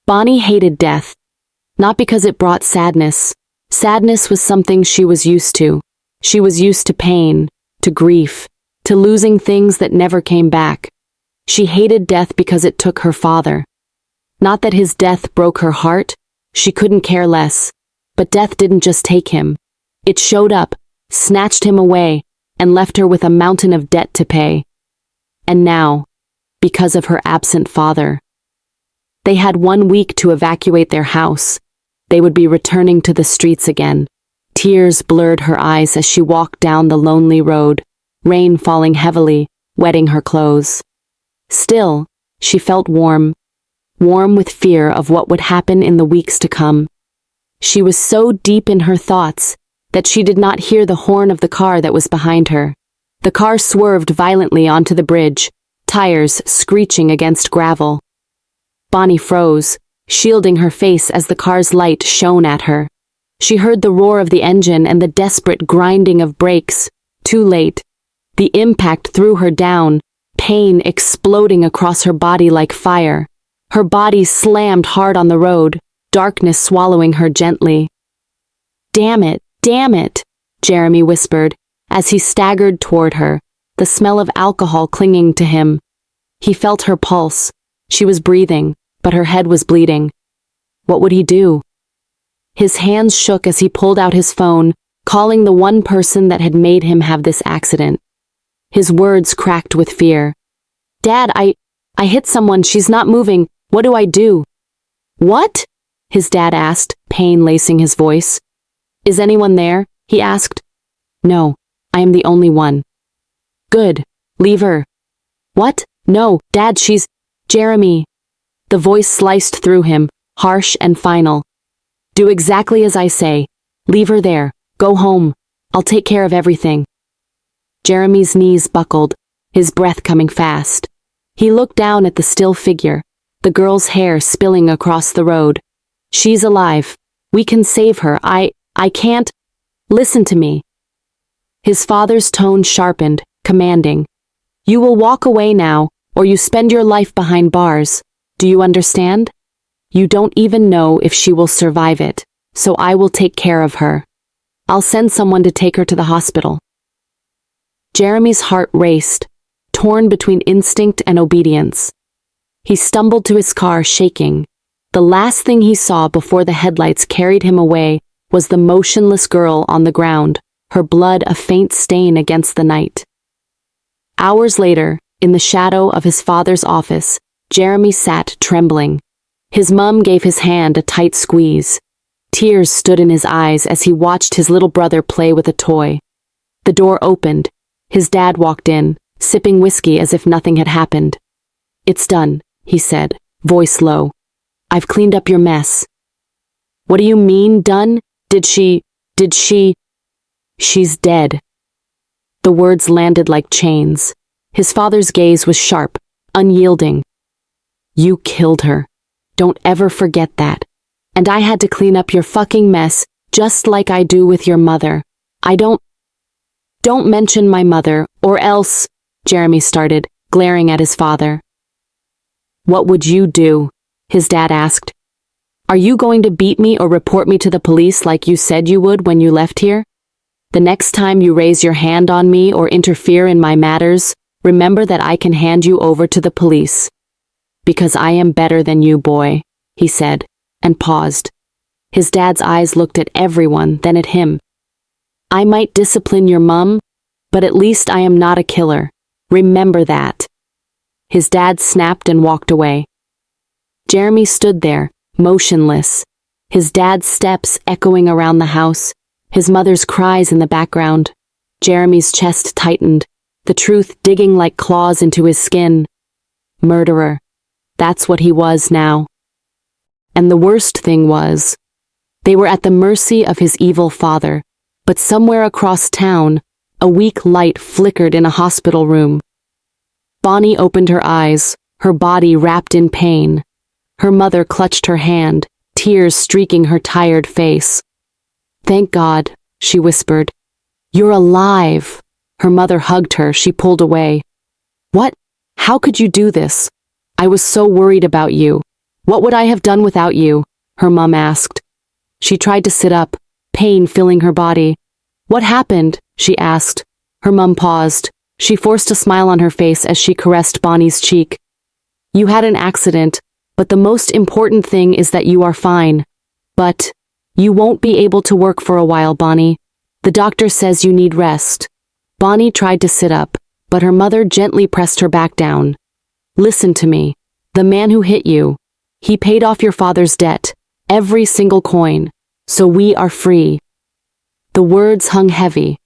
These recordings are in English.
Bonnie hated death, not because it brought sadness. Sadness was something she was used to. She was used to pain, to grief, to losing things that never came back. She hated death because it took her father. Not that his death broke her heart, she couldn't care less. But death didn't just take him. It showed up, snatched him away, and left her with a mountain of debt to pay. And now, because of her absent father. They had 1 week to evacuate their house. They would be returning to the streets again. Tears blurred her eyes as she walked down the lonely road, rain falling heavily, wetting her clothes. Still, she felt warm with fear of what would happen in the weeks to come. She was so deep in her thoughts that she did not hear the horn of the car that was behind her. The car swerved violently onto the bridge, tires screeching against gravel. Bonnie froze, shielding her face as the car's light shone at her. She heard the roar of the engine and the desperate grinding of brakes. Too late. The impact threw her down, pain exploding across her body like fire. Her body slammed hard on the road, darkness swallowing her gently. Damn it, Jeremy whispered, as he staggered toward her, the smell of alcohol clinging to him. He felt her pulse. She was breathing, but her head was bleeding. What would he do? His hands shook as he pulled out his phone, calling the one person that had made him have this accident. His words cracked with fear. Dad, I hit someone, she's not moving, what do I do? What? His dad asked, pain lacing his voice. Is anyone there? He asked. No, I am the only one. Good, leave her. What? No, Dad, she's... Jeremy. The voice sliced through him, harsh and final. Do exactly as I say. Leave her there. Go home. I'll take care of everything. Jeremy's knees buckled, his breath coming fast. He looked down at the still figure, the girl's hair spilling across the road. She's alive. We can save her. I can't. Listen to me. His father's tone sharpened, commanding. You will walk away now, or you spend your life behind bars. Do you understand? You don't even know if she will survive it, so I will take care of her. I'll send someone to take her to the hospital. Jeremy's heart raced, torn between instinct and obedience. He stumbled to his car, shaking. The last thing he saw before the headlights carried him away was the motionless girl on the ground, her blood a faint stain against the night. Hours later, in the shadow of his father's office, Jeremy sat trembling. His mum gave his hand a tight squeeze. Tears stood in his eyes as he watched his little brother play with a toy. The door opened. His dad walked in, sipping whiskey as if nothing had happened. It's done, he said, voice low. I've cleaned up your mess. What do you mean, done? Did she... She's dead. The words landed like chains. His father's gaze was sharp, unyielding. You killed her. Don't ever forget that. And I had to clean up your fucking mess, just like I do with your mother. Don't mention my mother, or else, Jeremy started, glaring at his father. What would you do? His dad asked. Are you going to beat me or report me to the police like you said you would when you left here? The next time you raise your hand on me or interfere in my matters, remember that I can hand you over to the police. Because I am better than you, boy, he said, and paused. His dad's eyes looked at everyone, then at him. I might discipline your mum, but at least I am not a killer. Remember that. His dad snapped and walked away. Jeremy stood there, motionless, his dad's steps echoing around the house, his mother's cries in the background. Jeremy's chest tightened, the truth digging like claws into his skin. Murderer. That's what he was now. And the worst thing was, they were at the mercy of his evil father, but somewhere across town, a weak light flickered in a hospital room. Bonnie opened her eyes, her body wrapped in pain. Her mother clutched her hand, tears streaking her tired face. Thank God, she whispered. You're alive. Her mother hugged her, she pulled away. What? How could you do this? I was so worried about you. What would I have done without you? Her mom asked. She tried to sit up, pain filling her body. What happened? She asked. Her mom paused. She forced a smile on her face as she caressed Bonnie's cheek. You had an accident, but the most important thing is that you are fine. But you won't be able to work for a while, Bonnie. The doctor says you need rest. Bonnie tried to sit up, but her mother gently pressed her back down. Listen to me. The man who hit you, he paid off your father's debt, every single coin, so we are free. The words hung heavy.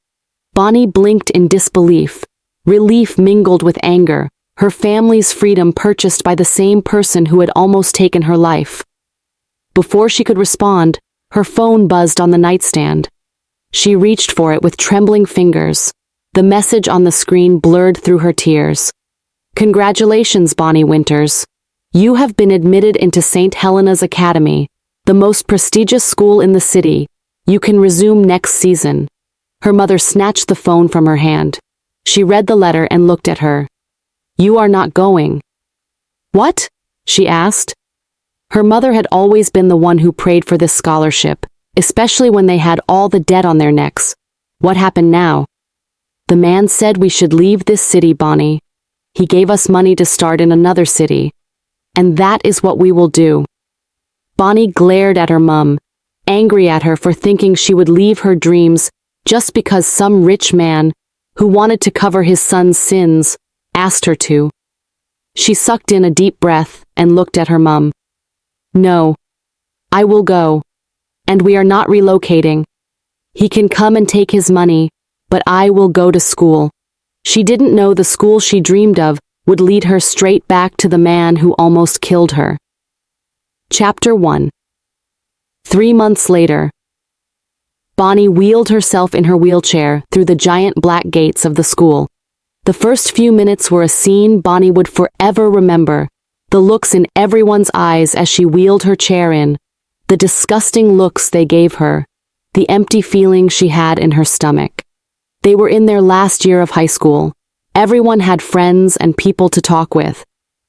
Bonnie blinked in disbelief. Relief mingled with anger, her family's freedom purchased by the same person who had almost taken her life. Before she could respond, her phone buzzed on the nightstand. She reached for it with trembling fingers. The message on the screen blurred through her tears. Congratulations, Bonnie Winters. You have been admitted into St. Helena's Academy, the most prestigious school in the city. You can resume next season. Her mother snatched the phone from her hand. She read the letter and looked at her. You are not going. What? She asked. Her mother had always been the one who prayed for this scholarship, especially when they had all the debt on their necks. What happened now? The man said we should leave this city, Bonnie. He gave us money to start in another city. And that is what we will do. Bonnie glared at her mum, angry at her for thinking she would leave her dreams just because some rich man, who wanted to cover his son's sins, asked her to. She sucked in a deep breath and looked at her mum. No. I will go. And we are not relocating. He can come and take his money, but I will go to school. She didn't know the school she dreamed of would lead her straight back to the man who almost killed her. Chapter 1. 3 months later. Bonnie wheeled herself in her wheelchair through the giant black gates of the school. The first few minutes were a scene Bonnie would forever remember. The looks in everyone's eyes as she wheeled her chair in, the disgusting looks they gave her, the empty feeling she had in her stomach. They were in their last year of high school. Everyone had friends and people to talk with.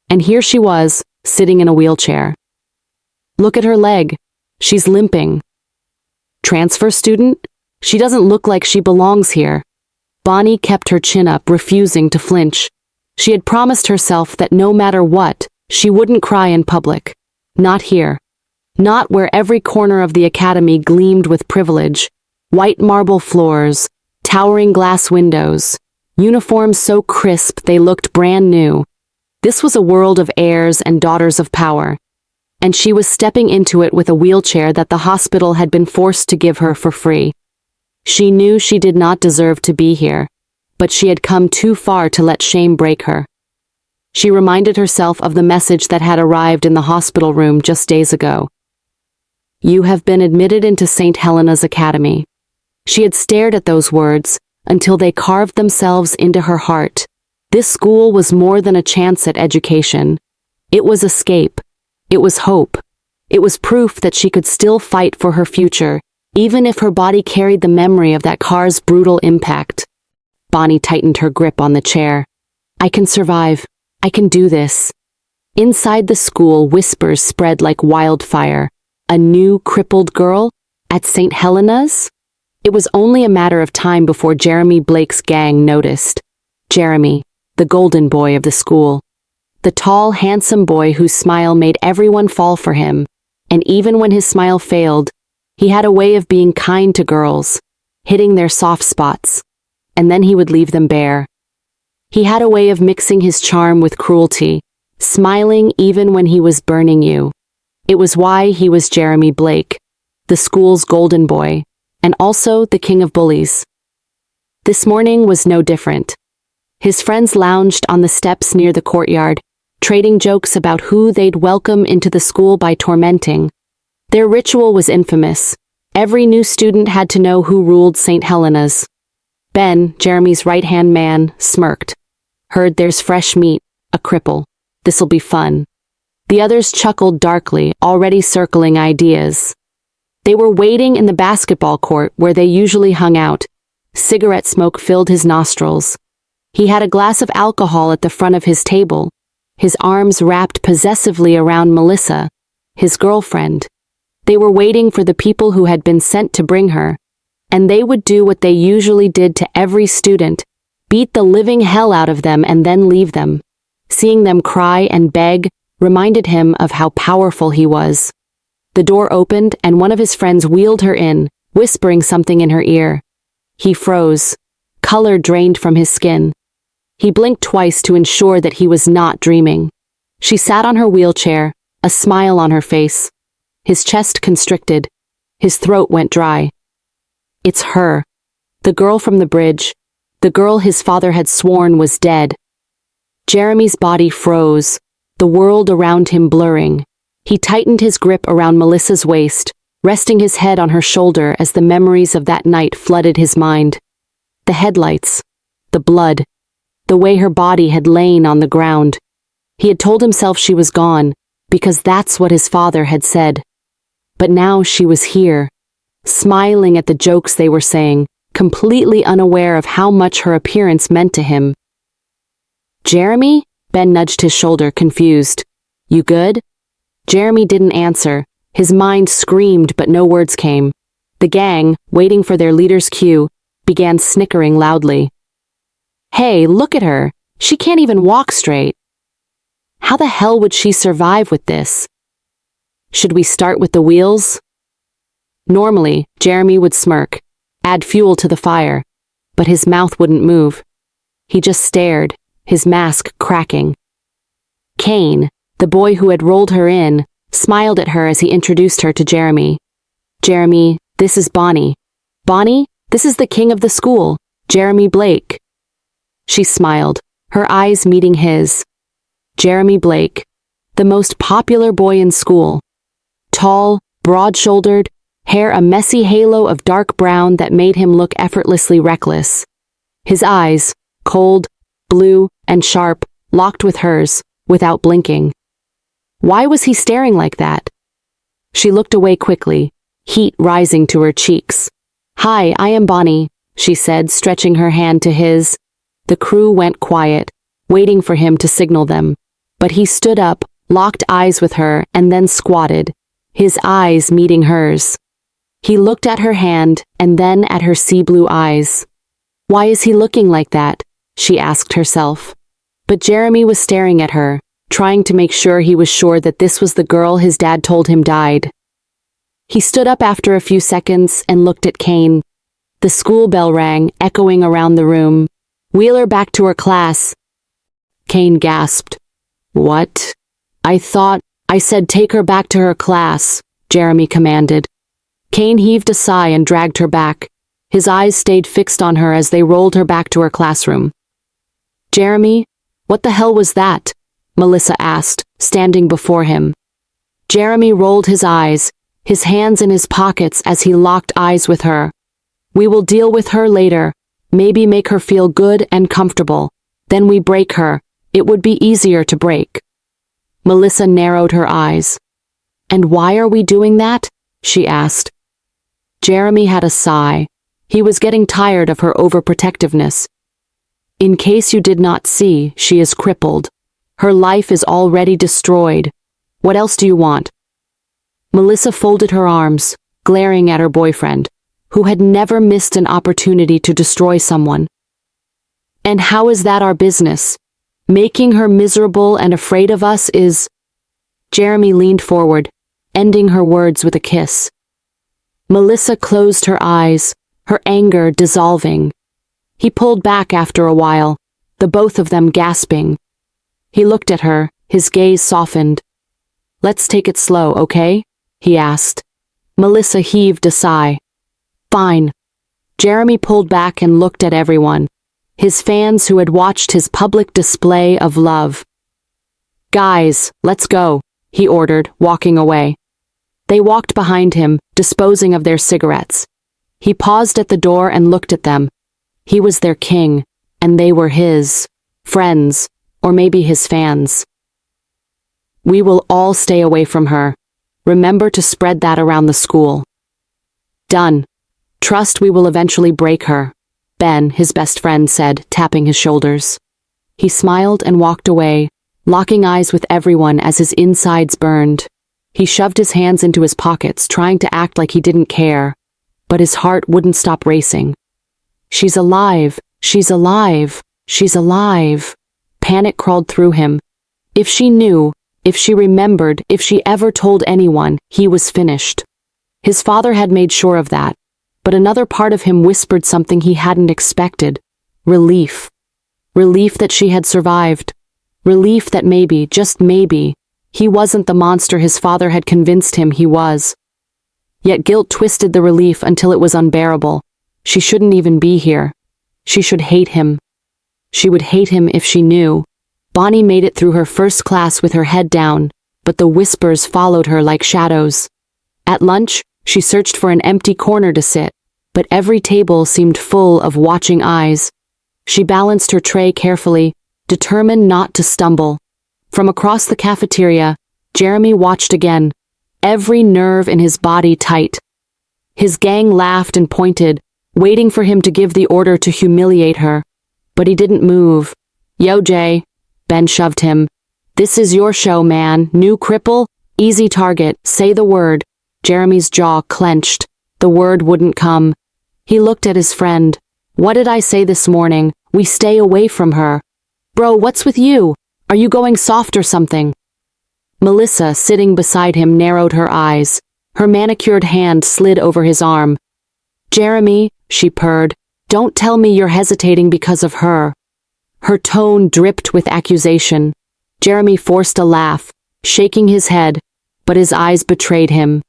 And here she was, sitting in a wheelchair. Look at her leg. She's limping. Transfer student? She doesn't look like she belongs here. Bonnie kept her chin up, refusing to flinch. She had promised herself that no matter what, she wouldn't cry in public. Not here. Not where every corner of the academy gleamed with privilege. White marble floors, towering glass windows, uniforms so crisp they looked brand new. This was a world of heirs and daughters of power. And she was stepping into it with a wheelchair that the hospital had been forced to give her for free. She knew she did not deserve to be here, but she had come too far to let shame break her. She reminded herself of the message that had arrived in the hospital room just days ago. You have been admitted into St. Helena's Academy. She had stared at those words until they carved themselves into her heart. This school was more than a chance at education. It was escape. It was hope. It was proof that she could still fight for her future, even if her body carried the memory of that car's brutal impact. Bonnie tightened her grip on the chair. I can survive. I can do this. Inside the school, whispers spread like wildfire. A new crippled girl? At St. Helena's? It was only a matter of time before Jeremy Blake's gang noticed. Jeremy, the golden boy of the school. The tall, handsome boy whose smile made everyone fall for him, and even when his smile failed, he had a way of being kind to girls, hitting their soft spots, and then he would leave them bare. He had a way of mixing his charm with cruelty, smiling even when he was burning you. It was why he was Jeremy Blake, the school's golden boy, and also the king of bullies. This morning was no different. His friends lounged on the steps near the courtyard, trading jokes about who they'd welcome into the school by tormenting. Their ritual was infamous. Every new student had to know who ruled St. Helena's. Ben, Jeremy's right-hand man, smirked. Heard there's fresh meat, a cripple. This'll be fun. The others chuckled darkly, already circling ideas. They were waiting in the basketball court where they usually hung out. Cigarette smoke filled his nostrils. He had a glass of alcohol at the front of his table, his arms wrapped possessively around Melissa, his girlfriend. They were waiting for the people who had been sent to bring her, and they would do what they usually did to every student, beat the living hell out of them and then leave them. Seeing them cry and beg reminded him of how powerful he was. The door opened and one of his friends wheeled her in, whispering something in her ear. He froze. Color drained from his skin. He blinked twice to ensure that he was not dreaming. She sat on her wheelchair, a smile on her face. His chest constricted. His throat went dry. It's her. The girl from the bridge. The girl his father had sworn was dead. Jeremy's body froze, the world around him blurring. He tightened his grip around Melissa's waist, resting his head on her shoulder as the memories of that night flooded his mind. The headlights, the blood, the way her body had lain on the ground. He had told himself she was gone, because that's what his father had said. But now she was here, smiling at the jokes they were saying, completely unaware of how much her appearance meant to him. Jeremy? Ben nudged his shoulder, confused. You good? Jeremy didn't answer. His mind screamed, but no words came. The gang, waiting for their leader's cue, began snickering loudly. Hey, look at her. She can't even walk straight. How the hell would she survive with this? Should we start with the wheels? Normally, Jeremy would smirk, add fuel to the fire, but his mouth wouldn't move. He just stared, his mask cracking. Kane, the boy who had rolled her in, smiled at her as he introduced her to Jeremy. Jeremy, this is Bonnie. Bonnie, this is the king of the school, Jeremy Blake. She smiled, her eyes meeting his. Jeremy Blake, the most popular boy in school. Tall, broad-shouldered, hair a messy halo of dark brown that made him look effortlessly reckless. His eyes, cold, blue, and sharp, locked with hers, without blinking. Why was he staring like that? She looked away quickly, heat rising to her cheeks. Hi, I am Bonnie, she said, stretching her hand to his. The crew went quiet, waiting for him to signal them. But he stood up, locked eyes with her, and then squatted, his eyes meeting hers. He looked at her hand and then at her sea-blue eyes. Why is he looking like that? She asked herself. But Jeremy was staring at her, trying to make sure he was sure that this was the girl his dad told him died. He stood up after a few seconds and looked at Kane. The school bell rang, echoing around the room. Wheel her back to her class. Kane gasped. What? I said take her back to her class, Jeremy commanded. Kane heaved a sigh and dragged her back. His eyes stayed fixed on her as they rolled her back to her classroom. Jeremy, what the hell was that? Melissa asked, standing before him. Jeremy rolled his eyes, his hands in his pockets as he locked eyes with her. We will deal with her later, maybe make her feel good and comfortable. Then we break her. It would be easier to break. Melissa narrowed her eyes. And why are we doing that? She asked. Jeremy had a sigh. He was getting tired of her overprotectiveness. In case you did not see, she is crippled. Her life is already destroyed. What else do you want? Melissa folded her arms, glaring at her boyfriend, who had never missed an opportunity to destroy someone. And how is that our business? Making her miserable and afraid of us is... Jeremy leaned forward, ending her words with a kiss. Melissa closed her eyes, her anger dissolving. He pulled back after a while, the both of them gasping. He looked at her, his gaze softened. Let's take it slow, okay? He asked. Melissa heaved a sigh. Fine. Jeremy pulled back and looked at everyone, his fans who had watched his public display of love. Guys, let's go, he ordered, walking away. They walked behind him, disposing of their cigarettes. He paused at the door and looked at them. He was their king, and they were his friends, or maybe his fans. We will all stay away from her. Remember to spread that around the school. Done. Trust we will eventually break her, Ben, his best friend, said, tapping his shoulders. He smiled and walked away, locking eyes with everyone as his insides burned. He shoved his hands into his pockets, trying to act like he didn't care, but his heart wouldn't stop racing. She's alive, she's alive, she's alive. Panic crawled through him. If she knew, if she remembered, if she ever told anyone, he was finished. His father had made sure of that, but another part of him whispered something he hadn't expected. Relief. Relief that she had survived. Relief that maybe, just maybe, he wasn't the monster his father had convinced him he was. Yet guilt twisted the relief until it was unbearable. She shouldn't even be here. She should hate him. She would hate him if she knew. Bonnie made it through her first class with her head down, but the whispers followed her like shadows. At lunch, she searched for an empty corner to sit, but every table seemed full of watching eyes. She balanced her tray carefully, determined not to stumble. From across the cafeteria, Jeremy watched again, every nerve in his body tight. His gang laughed and pointed, waiting for him to give the order to humiliate her. But he didn't move. Yo, Jay. Ben shoved him. This is your show, man. New cripple? Easy target. Say the word. Jeremy's jaw clenched. The word wouldn't come. He looked at his friend. What did I say this morning? We stay away from her. Bro, what's with you? Are you going soft or something? Melissa, sitting beside him, narrowed her eyes. Her manicured hand slid over his arm. Jeremy, she purred, don't tell me you're hesitating because of her. Her tone dripped with accusation. Jeremy forced a laugh, shaking his head, but his eyes betrayed him.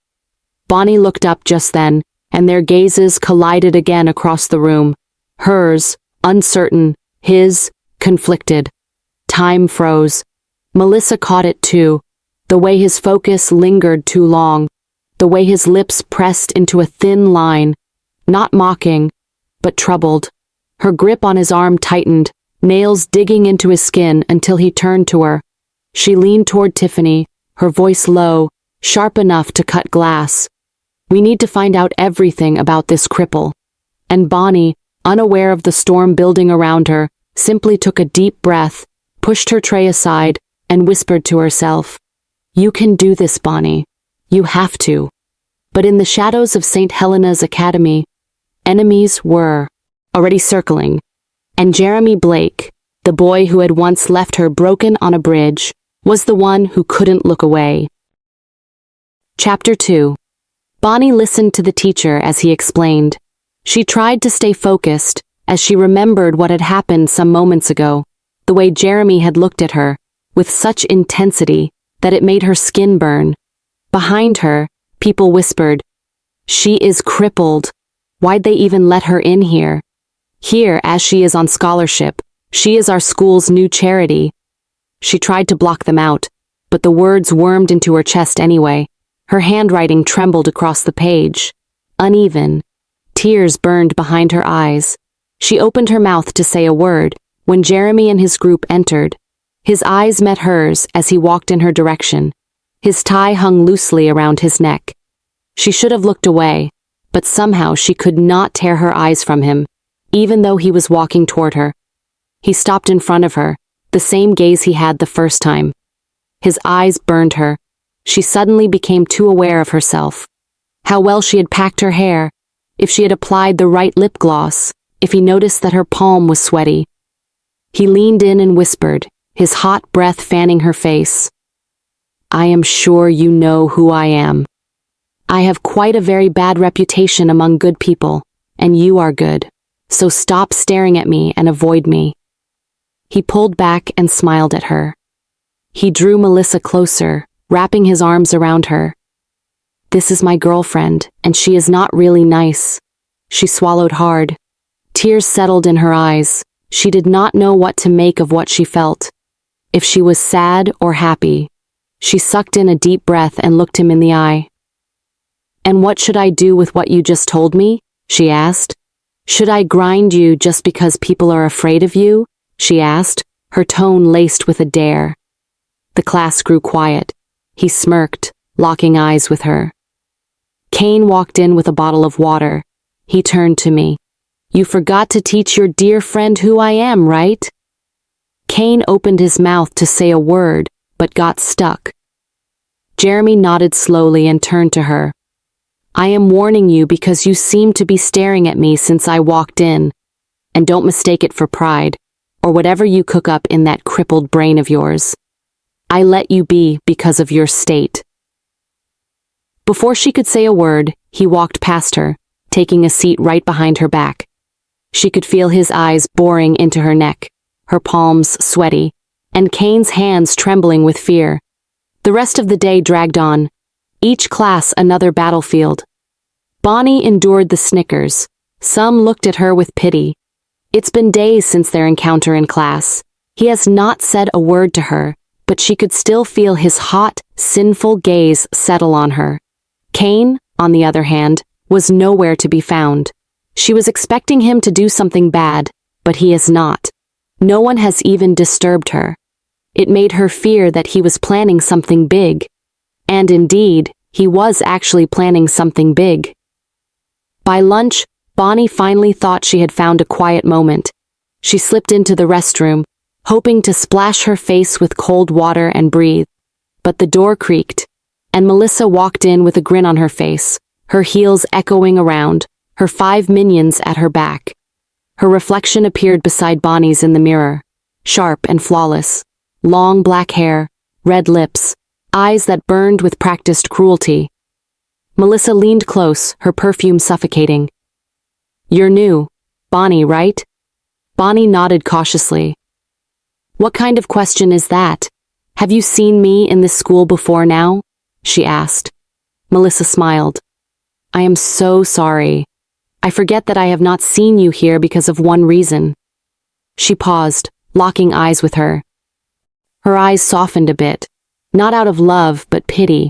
Bonnie looked up just then, and their gazes collided again across the room. Hers, uncertain, his, conflicted. Time froze. Melissa caught it too, the way his focus lingered too long, the way his lips pressed into a thin line, not mocking, but troubled. Her grip on his arm tightened, nails digging into his skin until he turned to her. She leaned toward Tiffany, her voice low, sharp enough to cut glass. We need to find out everything about this cripple. And Bonnie, unaware of the storm building around her, simply took a deep breath, pushed her tray aside, and whispered to herself, You can do this, Bonnie. You have to. But in the shadows of St. Helena's Academy, enemies were already circling, and Jeremy Blake, the boy who had once left her broken on a bridge, was the one who couldn't look away. Chapter 2. Bonnie listened to the teacher as he explained. She tried to stay focused as she remembered what had happened some moments ago, the way Jeremy had looked at her, with such intensity that it made her skin burn. Behind her, people whispered, She is crippled. Why'd they even let her in here? Here, as she is on scholarship, she is our school's new charity. She tried to block them out, but the words wormed into her chest anyway. Her handwriting trembled across the page. Uneven. Tears burned behind her eyes. She opened her mouth to say a word when Jeremy and his group entered. His eyes met hers as he walked in her direction. His tie hung loosely around his neck. She should have looked away, but somehow she could not tear her eyes from him, even though he was walking toward her. He stopped in front of her, the same gaze he had the first time. His eyes burned her. She suddenly became too aware of herself. How well she had packed her hair, if she had applied the right lip gloss, if he noticed that her palm was sweaty. He leaned in and whispered, his hot breath fanning her face. I am sure you know who I am. I have quite a very bad reputation among good people, and you are good, so stop staring at me and avoid me. He pulled back and smiled at her. He drew Melissa closer, wrapping his arms around her. This is my girlfriend, and she is not really nice. She swallowed hard. Tears settled in her eyes. She did not know what to make of what she felt. If she was sad or happy. She sucked in a deep breath and looked him in the eye. And what should I do with what you just told me? She asked. Should I grind you just because people are afraid of you? She asked, her tone laced with a dare. The class grew quiet. He smirked, locking eyes with her. Kane walked in with a bottle of water. He turned to me. You forgot to teach your dear friend who I am, right? Kane opened his mouth to say a word, but got stuck. Jeremy nodded slowly and turned to her. I am warning you because you seem to be staring at me since I walked in. And don't mistake it for pride, or whatever you cook up in that crippled brain of yours. I let you be because of your state. Before she could say a word, he walked past her, taking a seat right behind her back. She could feel his eyes boring into her neck, her palms sweaty, and Kane's hands trembling with fear. The rest of the day dragged on, each class another battlefield. Bonnie endured the snickers. Some looked at her with pity. It's been days since their encounter in class. He has not said a word to her, but she could still feel his hot, sinful gaze settle on her. Kane, on the other hand, was nowhere to be found. She was expecting him to do something bad, but he has not. No one has even disturbed her. It made her fear that he was planning something big. And indeed, he was actually planning something big. By lunch, Bonnie finally thought she had found a quiet moment. She slipped into the restroom, hoping to splash her face with cold water and breathe. But the door creaked, and Melissa walked in with a grin on her face, her heels echoing around, her 5 minions at her back. Her reflection appeared beside Bonnie's in the mirror, sharp and flawless, long black hair, red lips, eyes that burned with practiced cruelty. Melissa leaned close, her perfume suffocating. You're new, Bonnie, right? Bonnie nodded cautiously. What kind of question is that? Have you seen me in this school before now? She asked. Melissa smiled. I am so sorry. I forget that I have not seen you here because of one reason. She paused, locking eyes with her. Her eyes softened a bit, not out of love but pity.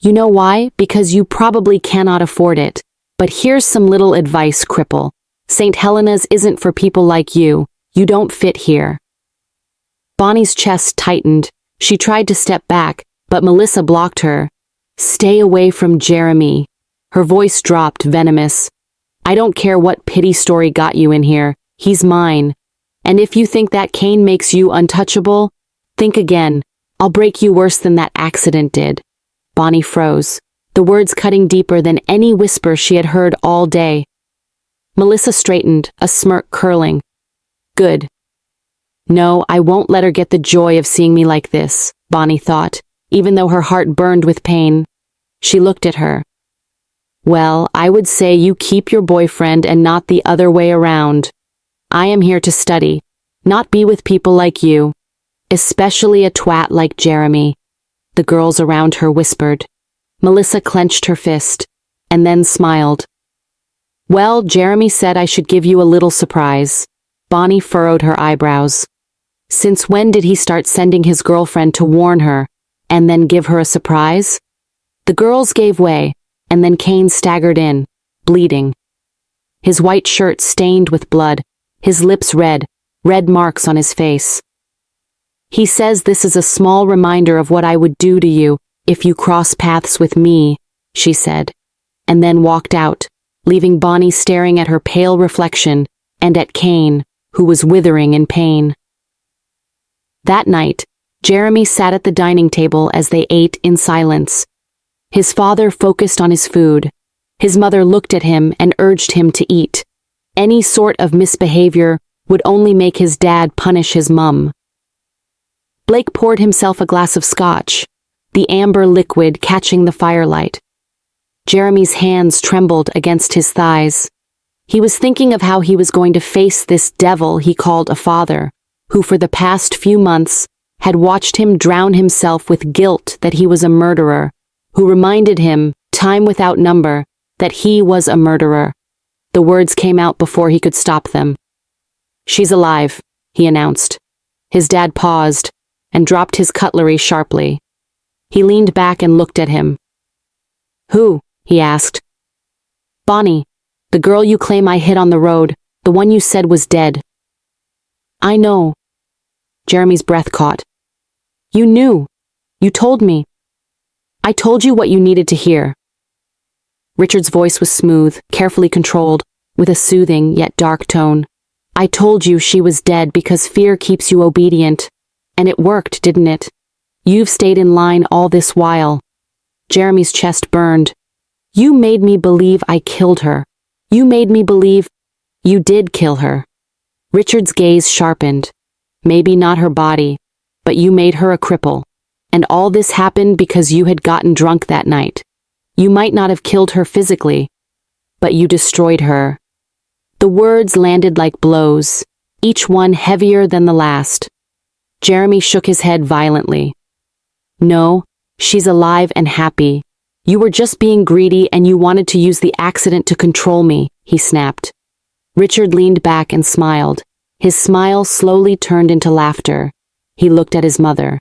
You know why? Because you probably cannot afford it. But here's some little advice, cripple. St. Helena's isn't for people like you. You don't fit here. Bonnie's chest tightened. She tried to step back, but Melissa blocked her. Stay away from Jeremy. Her voice dropped, venomous. I don't care what pity story got you in here. He's mine. And if you think that Kane makes you untouchable, think again. I'll break you worse than that accident did. Bonnie froze, the words cutting deeper than any whisper she had heard all day. Melissa straightened, a smirk curling. Good. No, I won't let her get the joy of seeing me like this, Bonnie thought, even though her heart burned with pain. She looked at her. Well, I would say you keep your boyfriend and not the other way around. I am here to study, not be with people like you, especially a twat like Jeremy. The girls around her whispered. Melissa clenched her fist, and then smiled. Well, Jeremy said I should give you a little surprise. Bonnie furrowed her eyebrows. Since when did he start sending his girlfriend to warn her, and then give her a surprise? The girls gave way, and then Kane staggered in, bleeding. His white shirt stained with blood, his lips red marks on his face. He says this is a small reminder of what I would do to you if you cross paths with me, she said, and then walked out, leaving Bonnie staring at her pale reflection and at Kane, who was withering in pain. That night, Jeremy sat at the dining table as they ate in silence. His father focused on his food. His mother looked at him and urged him to eat. Any sort of misbehavior would only make his dad punish his mum. Blake poured himself a glass of scotch, the amber liquid catching the firelight. Jeremy's hands trembled against his thighs. He was thinking of how he was going to face this devil he called a father, who for the past few months had watched him drown himself with guilt that he was a murderer, who reminded him, time without number, that he was a murderer. The words came out before he could stop them. She's alive, he announced. His dad paused and dropped his cutlery sharply. He leaned back and looked at him. Who? He asked. Bonnie, the girl you claim I hit on the road, the one you said was dead. I know. Jeremy's breath caught. You knew. You told me. I told you what you needed to hear. Richard's voice was smooth, carefully controlled, with a soothing yet dark tone. I told you she was dead because fear keeps you obedient. And it worked, didn't it? You've stayed in line all this while. Jeremy's chest burned. You made me believe I killed her. You made me believe you did kill her. Richard's gaze sharpened. Maybe not her body, but you made her a cripple. And all this happened because you had gotten drunk that night. You might not have killed her physically, but you destroyed her. The words landed like blows, each one heavier than the last. Jeremy shook his head violently. No, she's alive and happy. You were just being greedy and you wanted to use the accident to control me, he snapped. Richard leaned back and smiled. His smile slowly turned into laughter. He looked at his mother.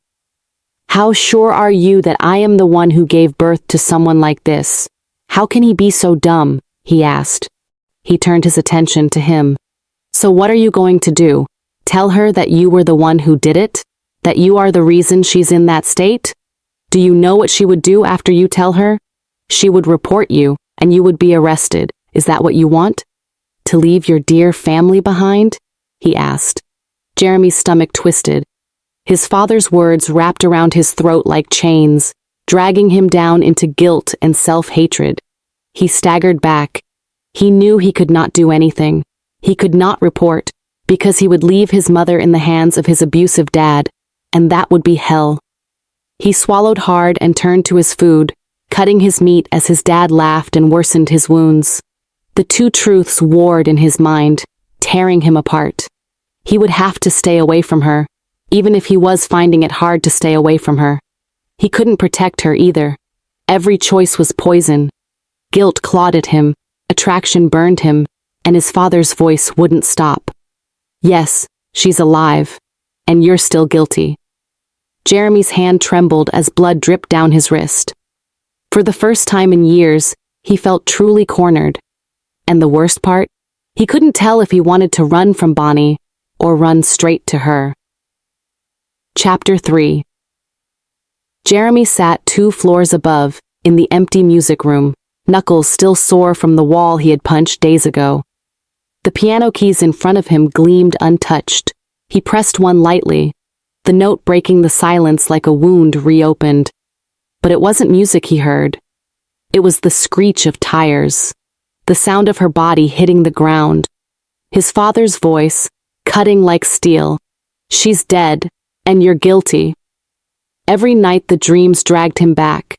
How sure are you that I am the one who gave birth to someone like this? How can he be so dumb? He asked. He turned his attention to him. So what are you going to do? Tell her that you were the one who did it? That you are the reason she's in that state? Do you know what she would do after you tell her? She would report you, and you would be arrested. Is that what you want? To leave your dear family behind? He asked. Jeremy's stomach twisted. His father's words wrapped around his throat like chains, dragging him down into guilt and self-hatred. He staggered back. He knew he could not do anything. He could not report, because he would leave his mother in the hands of his abusive dad, and that would be hell. He swallowed hard and turned to his food, cutting his meat as his dad laughed and worsened his wounds. The two truths warred in his mind, tearing him apart. He would have to stay away from her, even if he was finding it hard to stay away from her. He couldn't protect her either. Every choice was poison. Guilt clawed at him, attraction burned him, and his father's voice wouldn't stop. Yes, she's alive, and you're still guilty. Jeremy's hand trembled as blood dripped down his wrist. For the first time in years, he felt truly cornered. And the worst part? He couldn't tell if he wanted to run from Bonnie or run straight to her. Chapter 3. Jeremy sat 2 floors above, in the empty music room, knuckles still sore from the wall he had punched days ago. The piano keys in front of him gleamed untouched. He pressed one lightly, the note breaking the silence like a wound reopened. But it wasn't music he heard. It was the screech of tires, the sound of her body hitting the ground. His father's voice, cutting like steel. She's dead, and you're guilty. Every night the dreams dragged him back.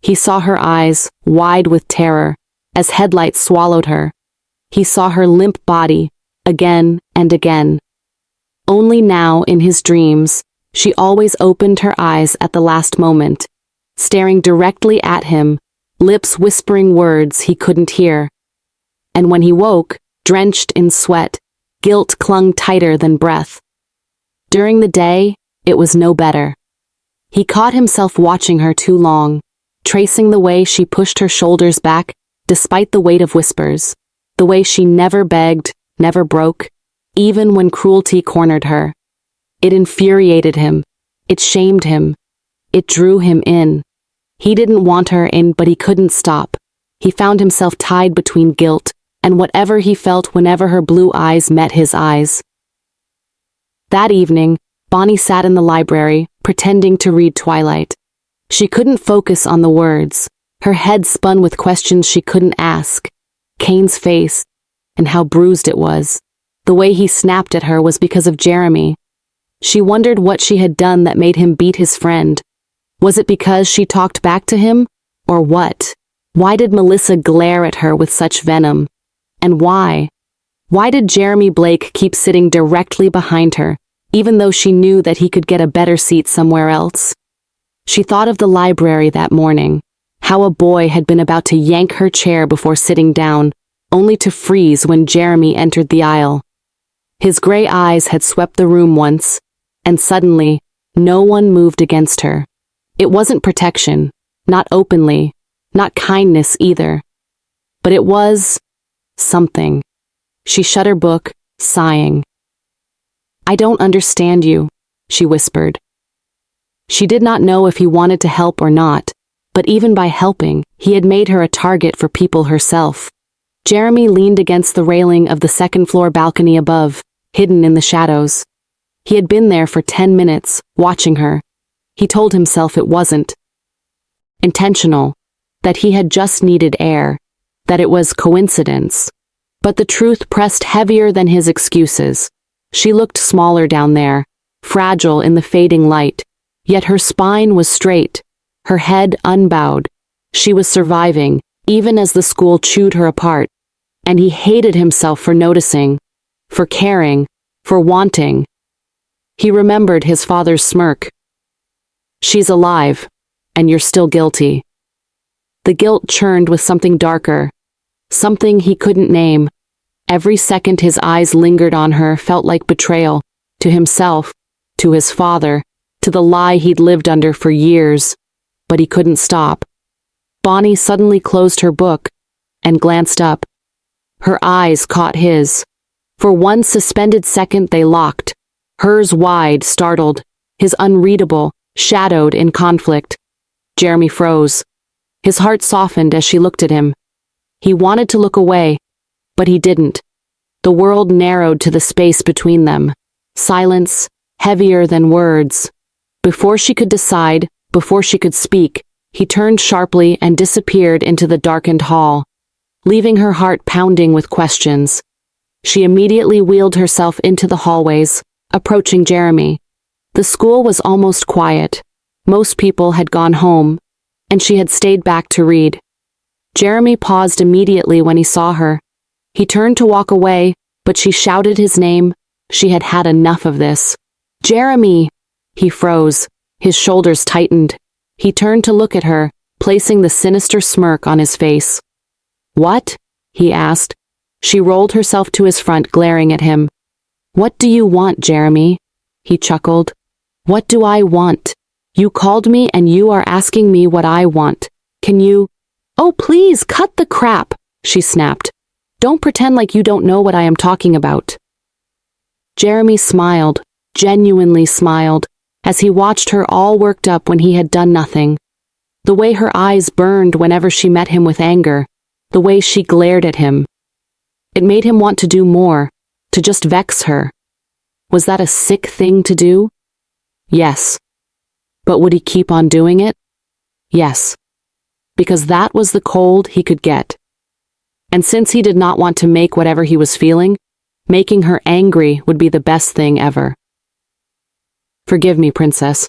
He saw her eyes, wide with terror, as headlights swallowed her. He saw her limp body, again and again. Only now, in his dreams, she always opened her eyes at the last moment, staring directly at him, lips whispering words he couldn't hear. And when he woke, drenched in sweat, guilt clung tighter than breath. During the day, it was no better. He caught himself watching her too long, tracing the way she pushed her shoulders back, despite the weight of whispers, the way she never begged, never broke, even when cruelty cornered her. It infuriated him. It shamed him. It drew him in. He didn't want her in, but he couldn't stop. He found himself tied between guilt and whatever he felt whenever her blue eyes met his eyes. That evening, Bonnie sat in the library, pretending to read Twilight. She couldn't focus on the words. Her head spun with questions she couldn't ask. Kane's face, and how bruised it was. The way he snapped at her was because of Jeremy. She wondered what she had done that made him beat his friend. Was it because she talked back to him? Or what? Why did Melissa glare at her with such venom? And why? Why did Jeremy Blake keep sitting directly behind her, even though she knew that he could get a better seat somewhere else? She thought of the library that morning, how a boy had been about to yank her chair before sitting down, only to freeze when Jeremy entered the aisle. His gray eyes had swept the room once, and suddenly, no one moved against her. It wasn't protection, not openly, not kindness either. But it was something. She shut her book, sighing. "I don't understand you," she whispered. She did not know if he wanted to help or not, but even by helping, he had made her a target for people herself. Jeremy leaned against the railing of the second-floor balcony above, hidden in the shadows. He had been there for 10 minutes, watching her. He told himself it wasn't. intentional, that he had just needed air, that it was coincidence. But the truth pressed heavier than his excuses. She looked smaller down there, fragile in the fading light, yet her spine was straight, her head unbowed. She was surviving, even as the school chewed her apart, and he hated himself for noticing, for caring, for wanting. He remembered his father's smirk. "She's alive, and you're still guilty." The guilt churned with something darker, something he couldn't name. Every second his eyes lingered on her felt like betrayal, to himself, to his father, to the lie he'd lived under for years. But he couldn't stop. Bonnie suddenly closed her book and glanced up. Her eyes caught his. For one suspended second they locked, hers wide, startled, his unreadable, shadowed in conflict. Jeremy froze. His heart softened as she looked at him. He wanted to look away, but he didn't. The world narrowed to the space between them. Silence, heavier than words. Before she could decide, before she could speak, he turned sharply and disappeared into the darkened hall, leaving her heart pounding with questions. She immediately wheeled herself into the hallways, approaching Jeremy. The school was almost quiet. Most people had gone home, and she had stayed back to read. Jeremy paused immediately when he saw her. He turned to walk away, but she shouted his name. She had had enough of this. "Jeremy!" He froze. His shoulders tightened. He turned to look at her, placing the sinister smirk on his face. "What?" he asked. She rolled herself to his front, glaring at him. "What do you want, Jeremy?" He chuckled. "What do I want? You called me and you are asking me what I want. Can you—" "Oh, please, cut the crap," she snapped. "Don't pretend like you don't know what I am talking about." Jeremy smiled, genuinely smiled, as he watched her all worked up when he had done nothing. The way her eyes burned whenever she met him with anger, the way she glared at him. It made him want to do more, to just vex her. Was that a sick thing to do? Yes. But would he keep on doing it? Yes. Because that was the cold he could get. And since he did not want to make whatever he was feeling, making her angry would be the best thing ever. "Forgive me, Princess.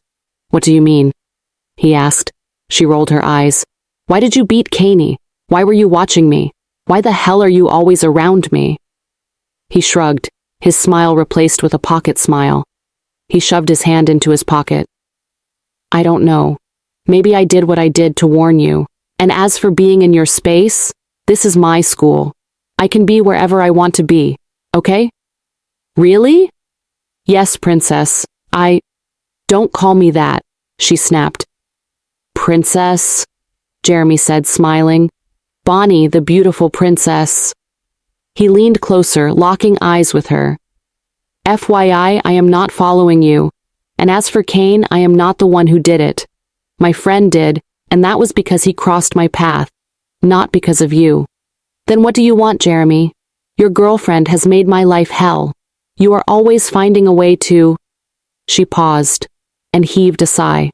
What do you mean?" he asked. She rolled her eyes. "Why did you beat Caney? Why were you watching me? Why the hell are you always around me?" He shrugged, his smile replaced with a pocket smile. He shoved his hand into his pocket. "I don't know. Maybe I did what I did to warn you. And as for being in your space, this is my school. I can be wherever I want to be, okay?" "Really?" "Yes, Princess. Don't call me that," she snapped. "Princess," Jeremy said, smiling. "Bonnie, the beautiful princess." He leaned closer, locking eyes with her. "FYI, I am not following you. And as for Kane, I am not the one who did it. My friend did, and that was because he crossed my path, not because of you." "Then what do you want, Jeremy? Your girlfriend has made my life hell. You are always finding a way to—" She paused and heaved a sigh.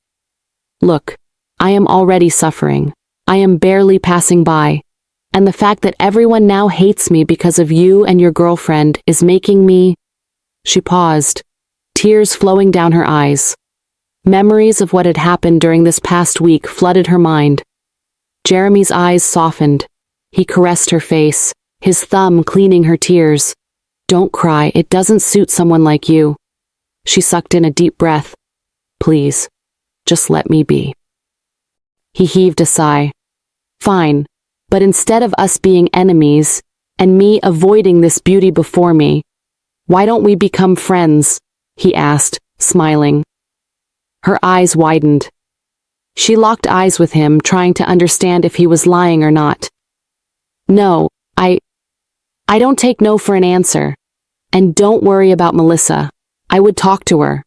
"Look, I am already suffering. I am barely passing by. And the fact that everyone now hates me because of you and your girlfriend is making me—" She paused, tears flowing down her eyes. Memories of what had happened during this past week flooded her mind. Jeremy's eyes softened. He caressed her face, his thumb cleaning her tears. "Don't cry, it doesn't suit someone like you." She sucked in a deep breath. "Please, just let me be." He heaved a sigh. "Fine, but instead of us being enemies, and me avoiding this beauty before me, why don't we become friends?" he asked, smiling. Her eyes widened. She locked eyes with him, trying to understand if he was lying or not. "No, I don't take no for an answer. And don't worry about Melissa. I would talk to her."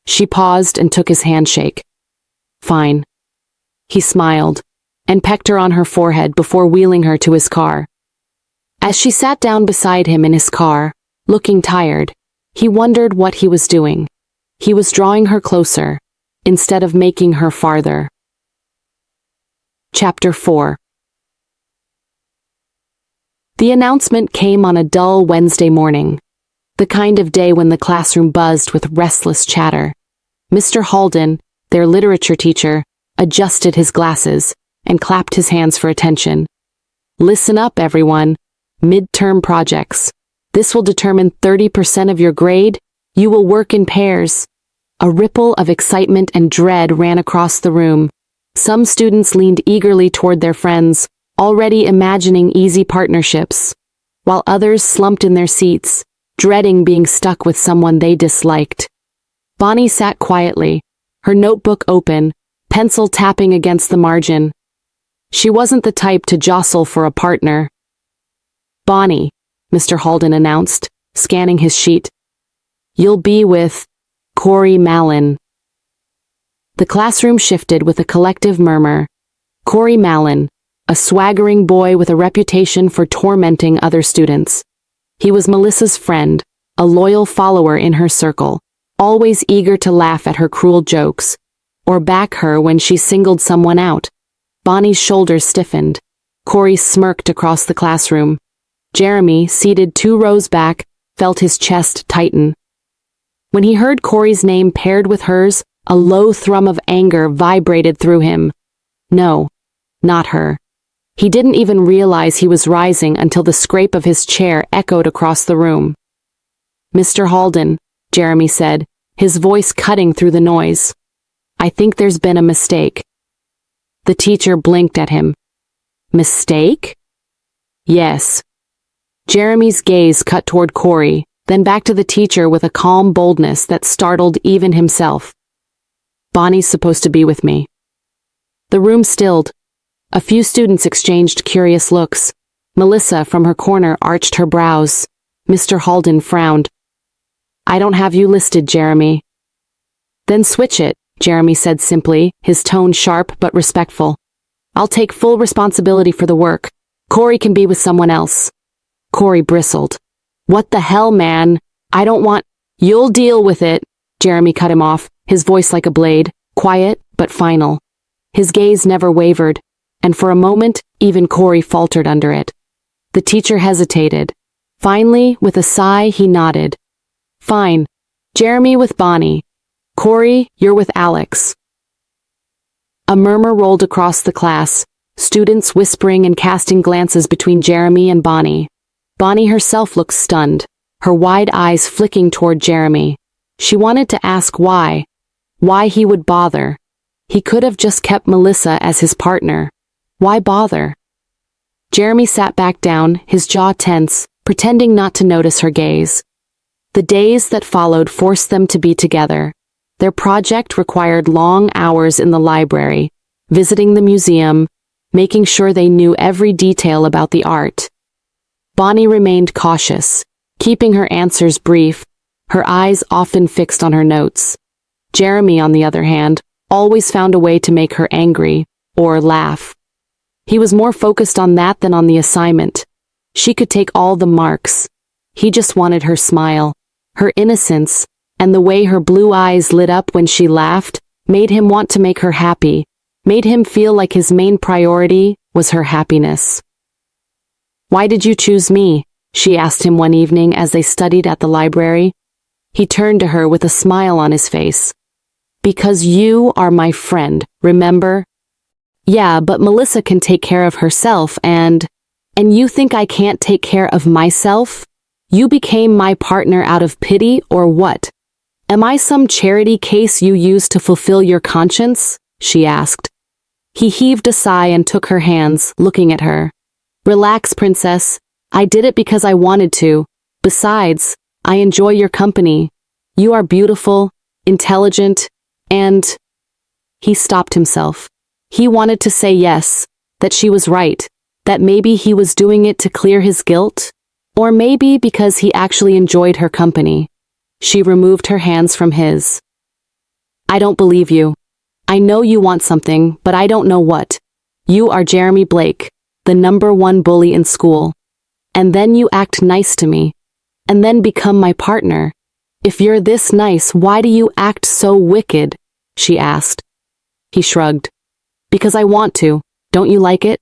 She paused and took his handshake. "Fine." He smiled and pecked her on her forehead before wheeling her to his car. As she sat down beside him in his car, looking tired, he wondered what he was doing. He was drawing her closer, instead of making her farther. Chapter 4. The announcement came on a dull Wednesday morning, the kind of day when the classroom buzzed with restless chatter. Mr. Halden, their literature teacher, adjusted his glasses and clapped his hands for attention. Listen up, everyone. Midterm projects. This will determine 30% of your grade. You will work in pairs. A ripple of excitement and dread ran across the room. Some students leaned eagerly toward their friends, already imagining easy partnerships, while others slumped in their seats, dreading being stuck with someone they disliked. Bonnie sat quietly, her notebook open, pencil tapping against the margin. She wasn't the type to jostle for a partner. "Bonnie," Mr. Halden announced, scanning his sheet. "You'll be with Corey Mallon." The classroom shifted with a collective murmur. Corey Mallon, a swaggering boy with a reputation for tormenting other students. He was Melissa's friend, a loyal follower in her circle, always eager to laugh at her cruel jokes, or back her when she singled someone out. Bonnie's shoulders stiffened. Corey smirked across the classroom. Jeremy, seated 2 rows back, felt his chest tighten. When he heard Corey's name paired with hers, a low thrum of anger vibrated through him. No, not her. He didn't even realize he was rising until the scrape of his chair echoed across the room. "Mr. Halden," Jeremy said, his voice cutting through the noise. "I think there's been a mistake." The teacher blinked at him. "Mistake?" "Yes." Jeremy's gaze cut toward Corey, then back to the teacher with a calm boldness that startled even himself. "Bonnie's supposed to be with me." The room stilled. A few students exchanged curious looks. Melissa, from her corner, arched her brows. Mr. Halden frowned. "I don't have you listed, Jeremy." "Then switch it," Jeremy said simply, his tone sharp but respectful. "I'll take full responsibility for the work. Corey can be with someone else." Corey bristled. "What the hell, man? I don't want—" "You'll deal with it," Jeremy cut him off, his voice like a blade, quiet but final. His gaze never wavered, and for a moment, even Corey faltered under it. The teacher hesitated. Finally, with a sigh, he nodded. "Fine. Jeremy with Bonnie. Corey, you're with Alex." A murmur rolled across the class, students whispering and casting glances between Jeremy and Bonnie. Bonnie herself looked stunned, her wide eyes flicking toward Jeremy. She wanted to ask why he would bother. He could have just kept Melissa as his partner. Why bother? Jeremy sat back down, his jaw tense, pretending not to notice her gaze. The days that followed forced them to be together. Their project required long hours in the library, visiting the museum, making sure they knew every detail about the art. Bonnie remained cautious, keeping her answers brief, her eyes often fixed on her notes. Jeremy, on the other hand, always found a way to make her angry, or laugh. He was more focused on that than on the assignment. She could take all the marks. He just wanted her smile, her innocence, and the way her blue eyes lit up when she laughed made him want to make her happy, made him feel like his main priority was her happiness. "Why did you choose me?" she asked him one evening as they studied at the library. He turned to her with a smile on his face. "Because you are my friend, remember?" "Yeah, but Melissa can take care of herself and you think I can't take care of myself? You became my partner out of pity or what? Am I some charity case you use to fulfill your conscience?" she asked. He heaved a sigh and took her hands, looking at her. "Relax, princess. I did it because I wanted to. Besides, I enjoy your company. You are beautiful, intelligent, and—" He stopped himself. He wanted to say yes, that she was right, that maybe he was doing it to clear his guilt, or maybe because he actually enjoyed her company. She removed her hands from his. "I don't believe you. I know you want something, but I don't know what. You are Jeremy Blake, the #1 bully in school. And then you act nice to me, and then become my partner. If you're this nice, why do you act so wicked?" she asked. He shrugged. "Because I want to. Don't you like it?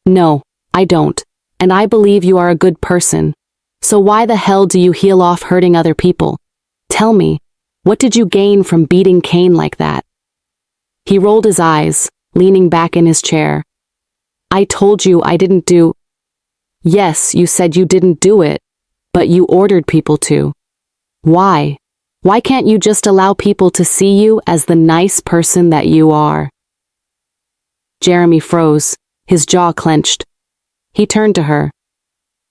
No, I don't. And I believe you are a good person. So why the hell do you heal off hurting other people? Tell me, what did you gain from beating Cain like that? He rolled his eyes, leaning back in his chair. I told you I didn't do. Yes, you said you didn't do it, but you ordered people to. Why? Why can't you just allow people to see you as the nice person that you are? Jeremy froze, his jaw clenched. He turned to her.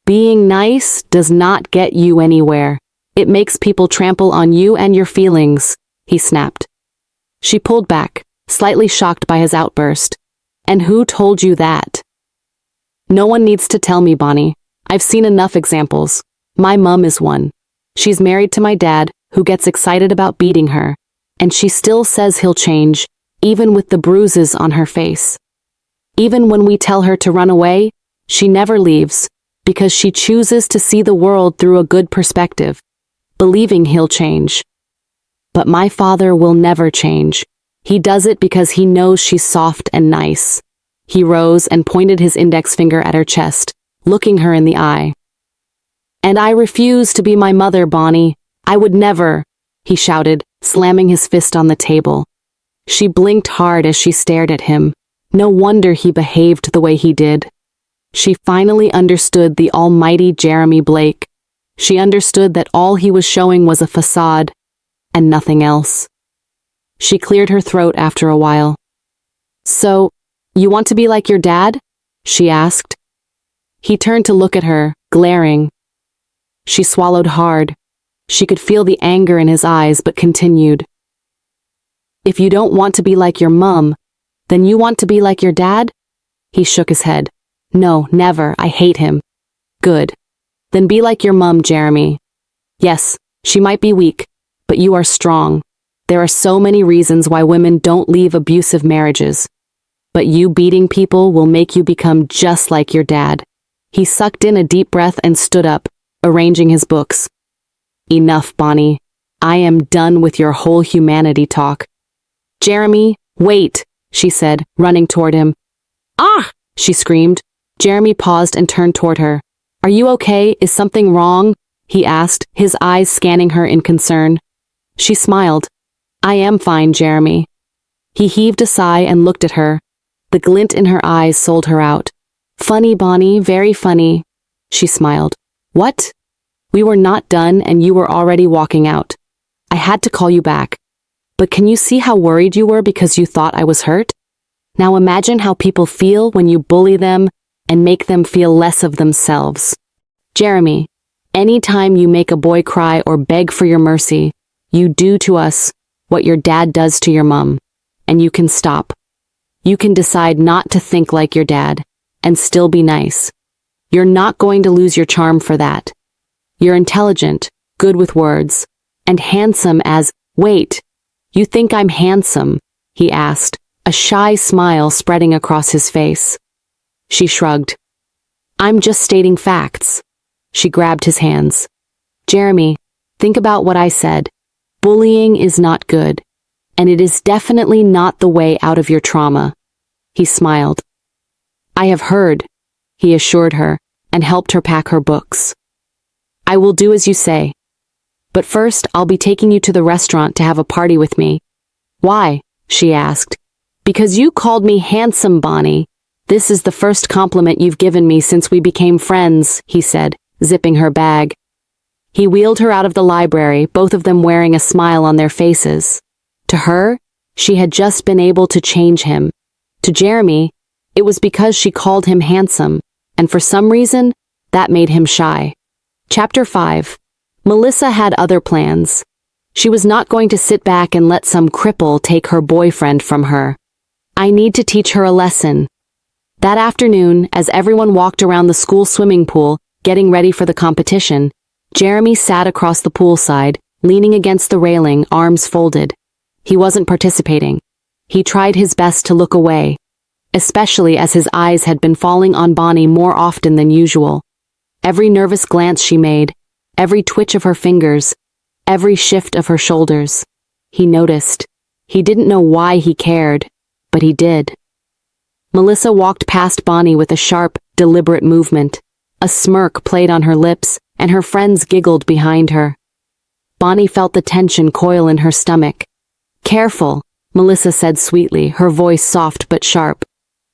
Being nice does not get you anywhere. It makes people trample on you and your feelings, he snapped. She pulled back, slightly shocked by his outburst. And who told you that? No one needs to tell me, Bonnie. I've seen enough examples. My mum is one. She's married to my dad, who gets excited about beating her, and she still says he'll change, even with the bruises on her face. Even when we tell her to run away, she never leaves, because she chooses to see the world through a good perspective, believing he'll change. But my father will never change. He does it because he knows she's soft and nice. He rose and pointed his index finger at her chest, looking her in the eye. And I refuse to be my mother, Bonnie. I would never, he shouted, slamming his fist on the table. She blinked hard as she stared at him. No wonder he behaved the way he did. She finally understood the almighty Jeremy Blake. She understood that all he was showing was a facade, and nothing else. She cleared her throat after a while. So, you want to be like your dad? She asked. He turned to look at her, glaring. She swallowed hard. She could feel the anger in his eyes, but continued. If you don't want to be like your mum, then you want to be like your dad? He shook his head. No, never. I hate him. Good. Then be like your mum, Jeremy. Yes, she might be weak, but you are strong. There are so many reasons why women don't leave abusive marriages. But you beating people will make you become just like your dad. He sucked in a deep breath and stood up, arranging his books. Enough, Bonnie. I am done with your whole humanity talk. Jeremy, wait, she said, running toward him. Ah! She screamed. Jeremy paused and turned toward her. Are you okay? Is something wrong? He asked, his eyes scanning her in concern. She smiled. I am fine, Jeremy. He heaved a sigh and looked at her. The glint in her eyes sold her out. Funny, Bonnie, very funny. She smiled. What? We were not done and you were already walking out. I had to call you back. But can you see how worried you were because you thought I was hurt? Now imagine how people feel when you bully them and make them feel less of themselves. Jeremy, anytime you make a boy cry or beg for your mercy, you do to us what your dad does to your mum, and you can stop. You can decide not to think like your dad and still be nice. You're not going to lose your charm for that. You're intelligent, good with words, and handsome as, wait, you think I'm handsome? He asked, a shy smile spreading across his face. She shrugged. I'm just stating facts. She grabbed his hands. Jeremy, think about what I said. Bullying is not good, and it is definitely not the way out of your trauma. He smiled. I have heard, he assured her, and helped her pack her books. I will do as you say. But first, I'll be taking you to the restaurant to have a party with me. Why? She asked. Because you called me handsome, Bonnie. This is the first compliment you've given me since we became friends, he said, zipping her bag. He wheeled her out of the library, both of them wearing a smile on their faces. To her, she had just been able to change him. To Jeremy, it was because she called him handsome, and for some reason, that made him shy. Chapter 5. Melissa had other plans. She was not going to sit back and let some cripple take her boyfriend from her. I need to teach her a lesson. That afternoon, as everyone walked around the school swimming pool, getting ready for the competition, Jeremy sat across the poolside, leaning against the railing, arms folded. He wasn't participating. He tried his best to look away, especially as his eyes had been falling on Bonnie more often than usual. Every nervous glance she made, every twitch of her fingers, every shift of her shoulders. He noticed. He didn't know why he cared, but he did. Melissa walked past Bonnie with a sharp, deliberate movement. A smirk played on her lips, and her friends giggled behind her. Bonnie felt the tension coil in her stomach. "Careful," Melissa said sweetly, her voice soft but sharp.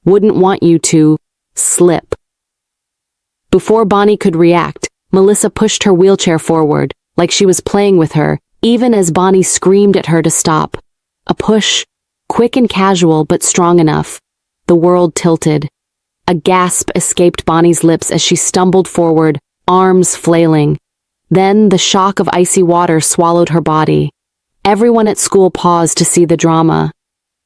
"Wouldn't want you to slip." Before Bonnie could react, Melissa pushed her wheelchair forward, like she was playing with her, even as Bonnie screamed at her to stop. A push, quick and casual but strong enough. The world tilted. A gasp escaped Bonnie's lips as she stumbled forward, arms flailing. Then the shock of icy water swallowed her body. Everyone at school paused to see the drama.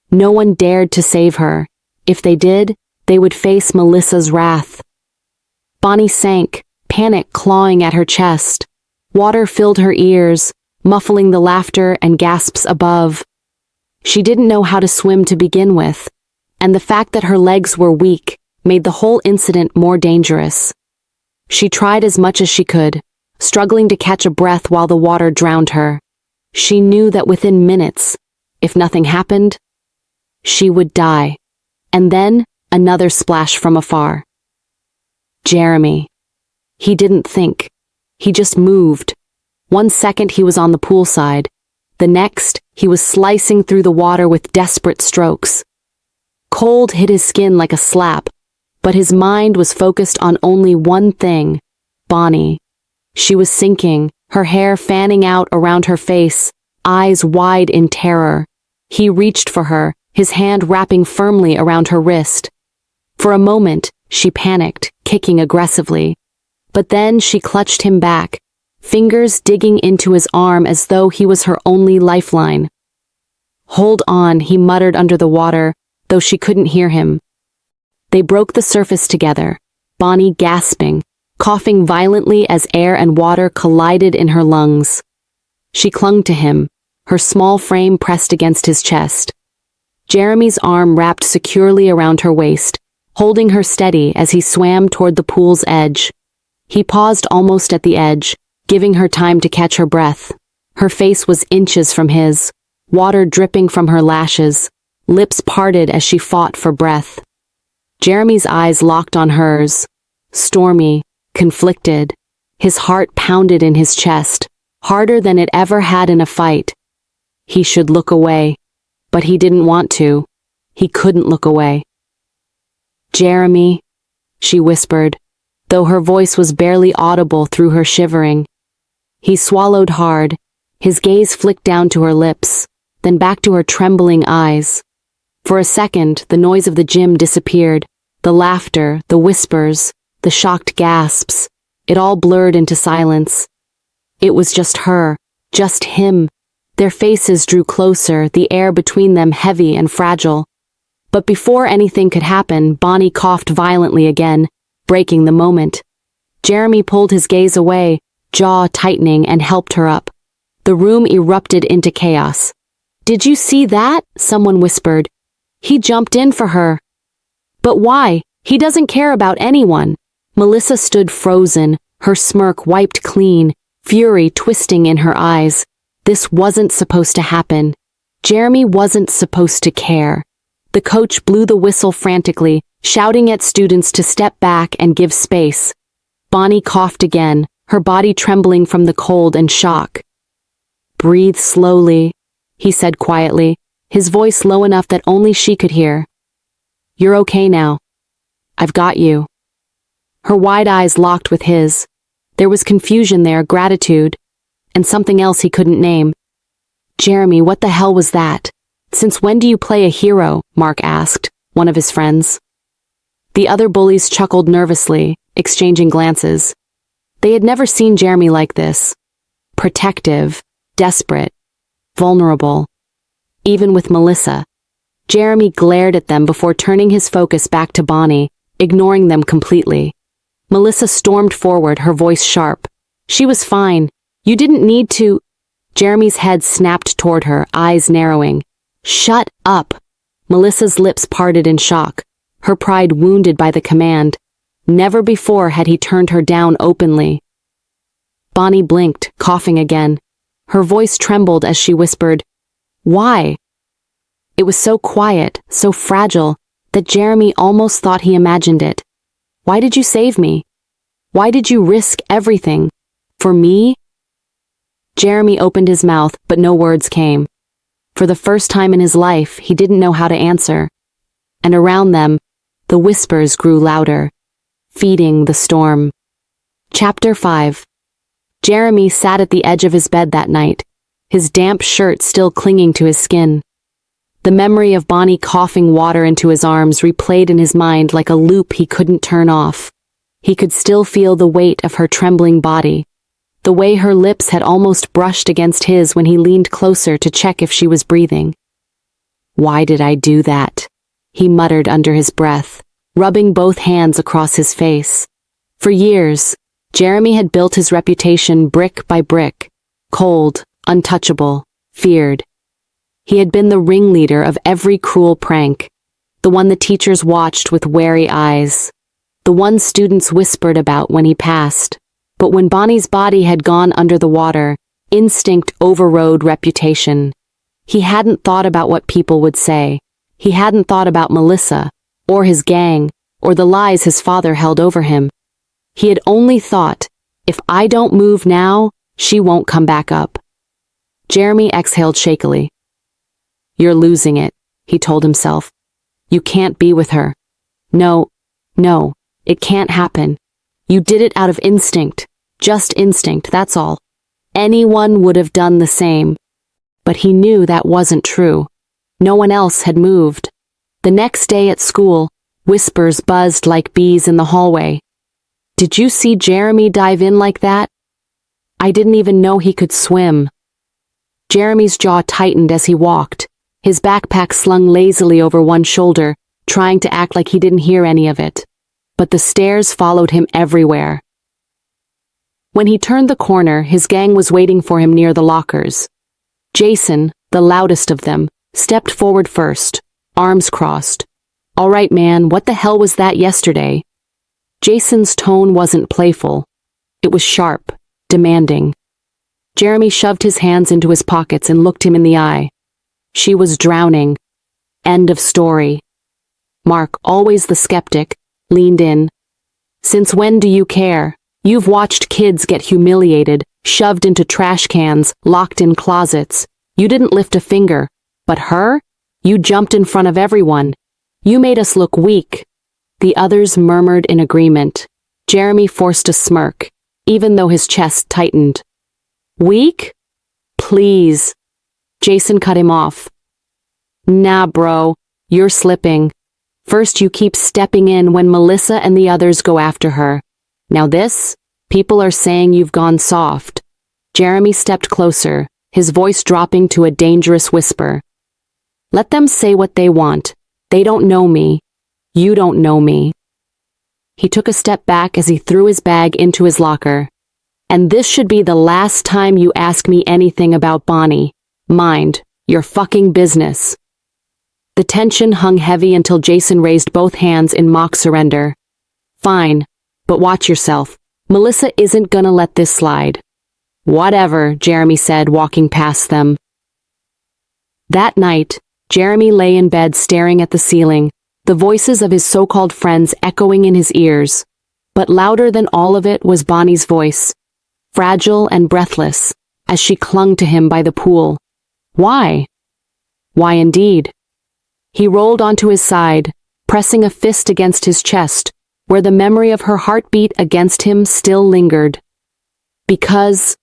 No one dared to save her. If they did, they would face Melissa's wrath. Bonnie sank, panic clawing at her chest. Water filled her ears, muffling the laughter and gasps above. She didn't know how to swim to begin with, and the fact that her legs were weak made the whole incident more dangerous. She tried as much as she could, struggling to catch a breath while the water drowned her. She knew that within minutes, if nothing happened, she would die. And then, another splash from afar. Jeremy. He didn't think. He just moved. 1 second he was on the poolside. The next, he was slicing through the water with desperate strokes. Cold hit his skin like a slap, but his mind was focused on only one thing: Bonnie. She was sinking, her hair fanning out around her face, eyes wide in terror. He reached for her, his hand wrapping firmly around her wrist. For a moment, she panicked, kicking aggressively. But then she clutched him back, fingers digging into his arm as though he was her only lifeline. "Hold on," he muttered under the water, though she couldn't hear him. They broke the surface together, Bonnie gasping, coughing violently as air and water collided in her lungs. She clung to him, her small frame pressed against his chest. Jeremy's arm wrapped securely around her waist, holding her steady as he swam toward the pool's edge. He paused almost at the edge, giving her time to catch her breath. Her face was inches from his, water dripping from her lashes, lips parted as she fought for breath. Jeremy's eyes locked on hers, stormy, conflicted. His heart pounded in his chest, harder than it ever had in a fight. He should look away, but he didn't want to. He couldn't look away. "Jeremy," she whispered, though her voice was barely audible through her shivering. He swallowed hard, his gaze flicked down to her lips, then back to her trembling eyes. For a second, the noise of the gym disappeared, the laughter, the whispers, the shocked gasps. It all blurred into silence. It was just her, just him. Their faces drew closer, the air between them heavy and fragile. But before anything could happen, Bonnie coughed violently again, breaking the moment. Jeremy pulled his gaze away, jaw tightening, and helped her up. The room erupted into chaos. "Did you see that?" someone whispered. "He jumped in for her." "But why? He doesn't care about anyone." Melissa stood frozen, her smirk wiped clean, fury twisting in her eyes. This wasn't supposed to happen. Jeremy wasn't supposed to care. The coach blew the whistle frantically, shouting at students to step back and give space. Bonnie coughed again, her body trembling from the cold and shock. "Breathe slowly," he said quietly, his voice low enough that only she could hear. "You're okay now. I've got you." Her wide eyes locked with his. There was confusion there, gratitude, and something else he couldn't name. "Jeremy, what the hell was that? Since when do you play a hero?" Mark asked, one of his friends. The other bullies chuckled nervously, exchanging glances. They had never seen Jeremy like this. Protective, desperate, vulnerable. Even with Melissa. Jeremy glared at them before turning his focus back to Bonnie, ignoring them completely. Melissa stormed forward, her voice sharp. "She was fine. You didn't need to—" Jeremy's head snapped toward her, eyes narrowing. "Shut up!" Melissa's lips parted in shock, her pride wounded by the command. Never before had he turned her down openly. Bonnie blinked, coughing again. Her voice trembled as she whispered, "Why?" It was so quiet, so fragile, that Jeremy almost thought he imagined it. Why did you save me? Why did you risk everything? For me? Jeremy opened his mouth, but no words came. For the first time in his life, he didn't know how to answer. And around them, the whispers grew louder, feeding the storm. Chapter 5. Jeremy sat at the edge of his bed that night, his damp shirt still clinging to his skin. The memory of Bonnie coughing water into his arms replayed in his mind like a loop he couldn't turn off. He could still feel the weight of her trembling body, the way her lips had almost brushed against his when he leaned closer to check if she was breathing. "Why did I do that?" he muttered under his breath, rubbing both hands across his face. For years, Jeremy had built his reputation brick by brick, cold, untouchable, feared. He had been the ringleader of every cruel prank, the one the teachers watched with wary eyes, the one students whispered about when he passed. But when Bonnie's body had gone under the water, instinct overrode reputation. He hadn't thought about what people would say. He hadn't thought about Melissa, or his gang, or the lies his father held over him. He had only thought, if I don't move now, she won't come back up. Jeremy exhaled shakily. "You're losing it," he told himself. "You can't be with her. No, it can't happen. You did it out of instinct. Just instinct, that's all. Anyone would have done the same." But he knew that wasn't true. No one else had moved. The next day at school, whispers buzzed like bees in the hallway. "Did you see Jeremy dive in like that? I didn't even know he could swim." Jeremy's jaw tightened as he walked, his backpack slung lazily over one shoulder, trying to act like he didn't hear any of it. But the stares followed him everywhere. When he turned the corner, his gang was waiting for him near the lockers. Jason, the loudest of them, stepped forward first, arms crossed. "All right, man, what the hell was that yesterday?" Jason's tone wasn't playful. It was sharp, demanding. Jeremy shoved his hands into his pockets and looked him in the eye. She was drowning. End of story. Mark, always the skeptic, leaned in. "Since when do you care? You've watched kids get humiliated, shoved into trash cans, locked in closets. You didn't lift a finger. But her? You jumped in front of everyone. You made us look weak." The others murmured in agreement. Jeremy forced a smirk, even though his chest tightened. "Weak? Please." Jason cut him off. "Nah, bro, you're slipping. First you keep stepping in when Melissa and the others go after her. Now this? People are saying you've gone soft." Jeremy stepped closer, his voice dropping to a dangerous whisper. "Let them say what they want. They don't know me. You don't know me." He took a step back as he threw his bag into his locker. "And this should be the last time you ask me anything about Bonnie. Mind your fucking business." The tension hung heavy until Jason raised both hands in mock surrender. "Fine, but watch yourself. Melissa isn't gonna let this slide." "Whatever," Jeremy said, walking past them. That night, Jeremy lay in bed staring at the ceiling, the voices of his so-called friends echoing in his ears. But louder than all of it was Bonnie's voice, fragile and breathless, as she clung to him by the pool. Why? Why indeed? He rolled onto his side, pressing a fist against his chest, where the memory of her heartbeat against him still lingered. Because...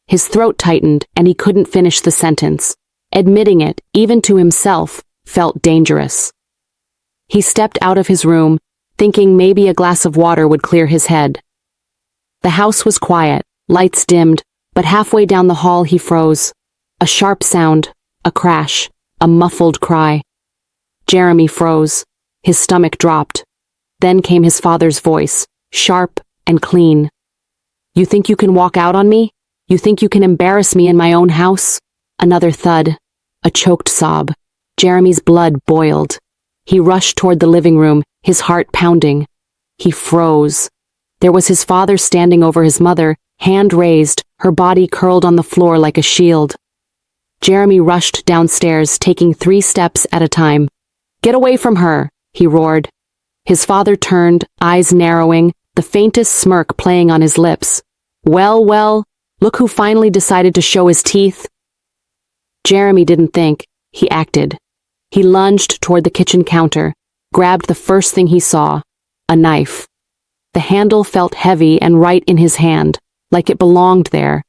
His throat tightened and he couldn't finish the sentence. Admitting it, even to himself, felt dangerous. He stepped out of his room, thinking maybe a glass of water would clear his head. The house was quiet, lights dimmed, but halfway down the hall he froze. A sharp sound, a crash, a muffled cry. Jeremy froze. His stomach dropped. Then came his father's voice, sharp and clean. "You think you can walk out on me? You think you can embarrass me in my own house?" Another thud. A choked sob. Jeremy's blood boiled. He rushed toward the living room, his heart pounding. He froze. There was his father standing over his mother, hand raised, her body curled on the floor like a shield. Jeremy rushed downstairs, taking 3 steps at a time. "Get away from her!" he roared. His father turned, eyes narrowing, the faintest smirk playing on his lips. Well, well, look who finally decided to show his teeth. Jeremy didn't think, he acted. He lunged toward the kitchen counter, grabbed the first thing he saw, a knife. The handle felt heavy and right in his hand, like it belonged there.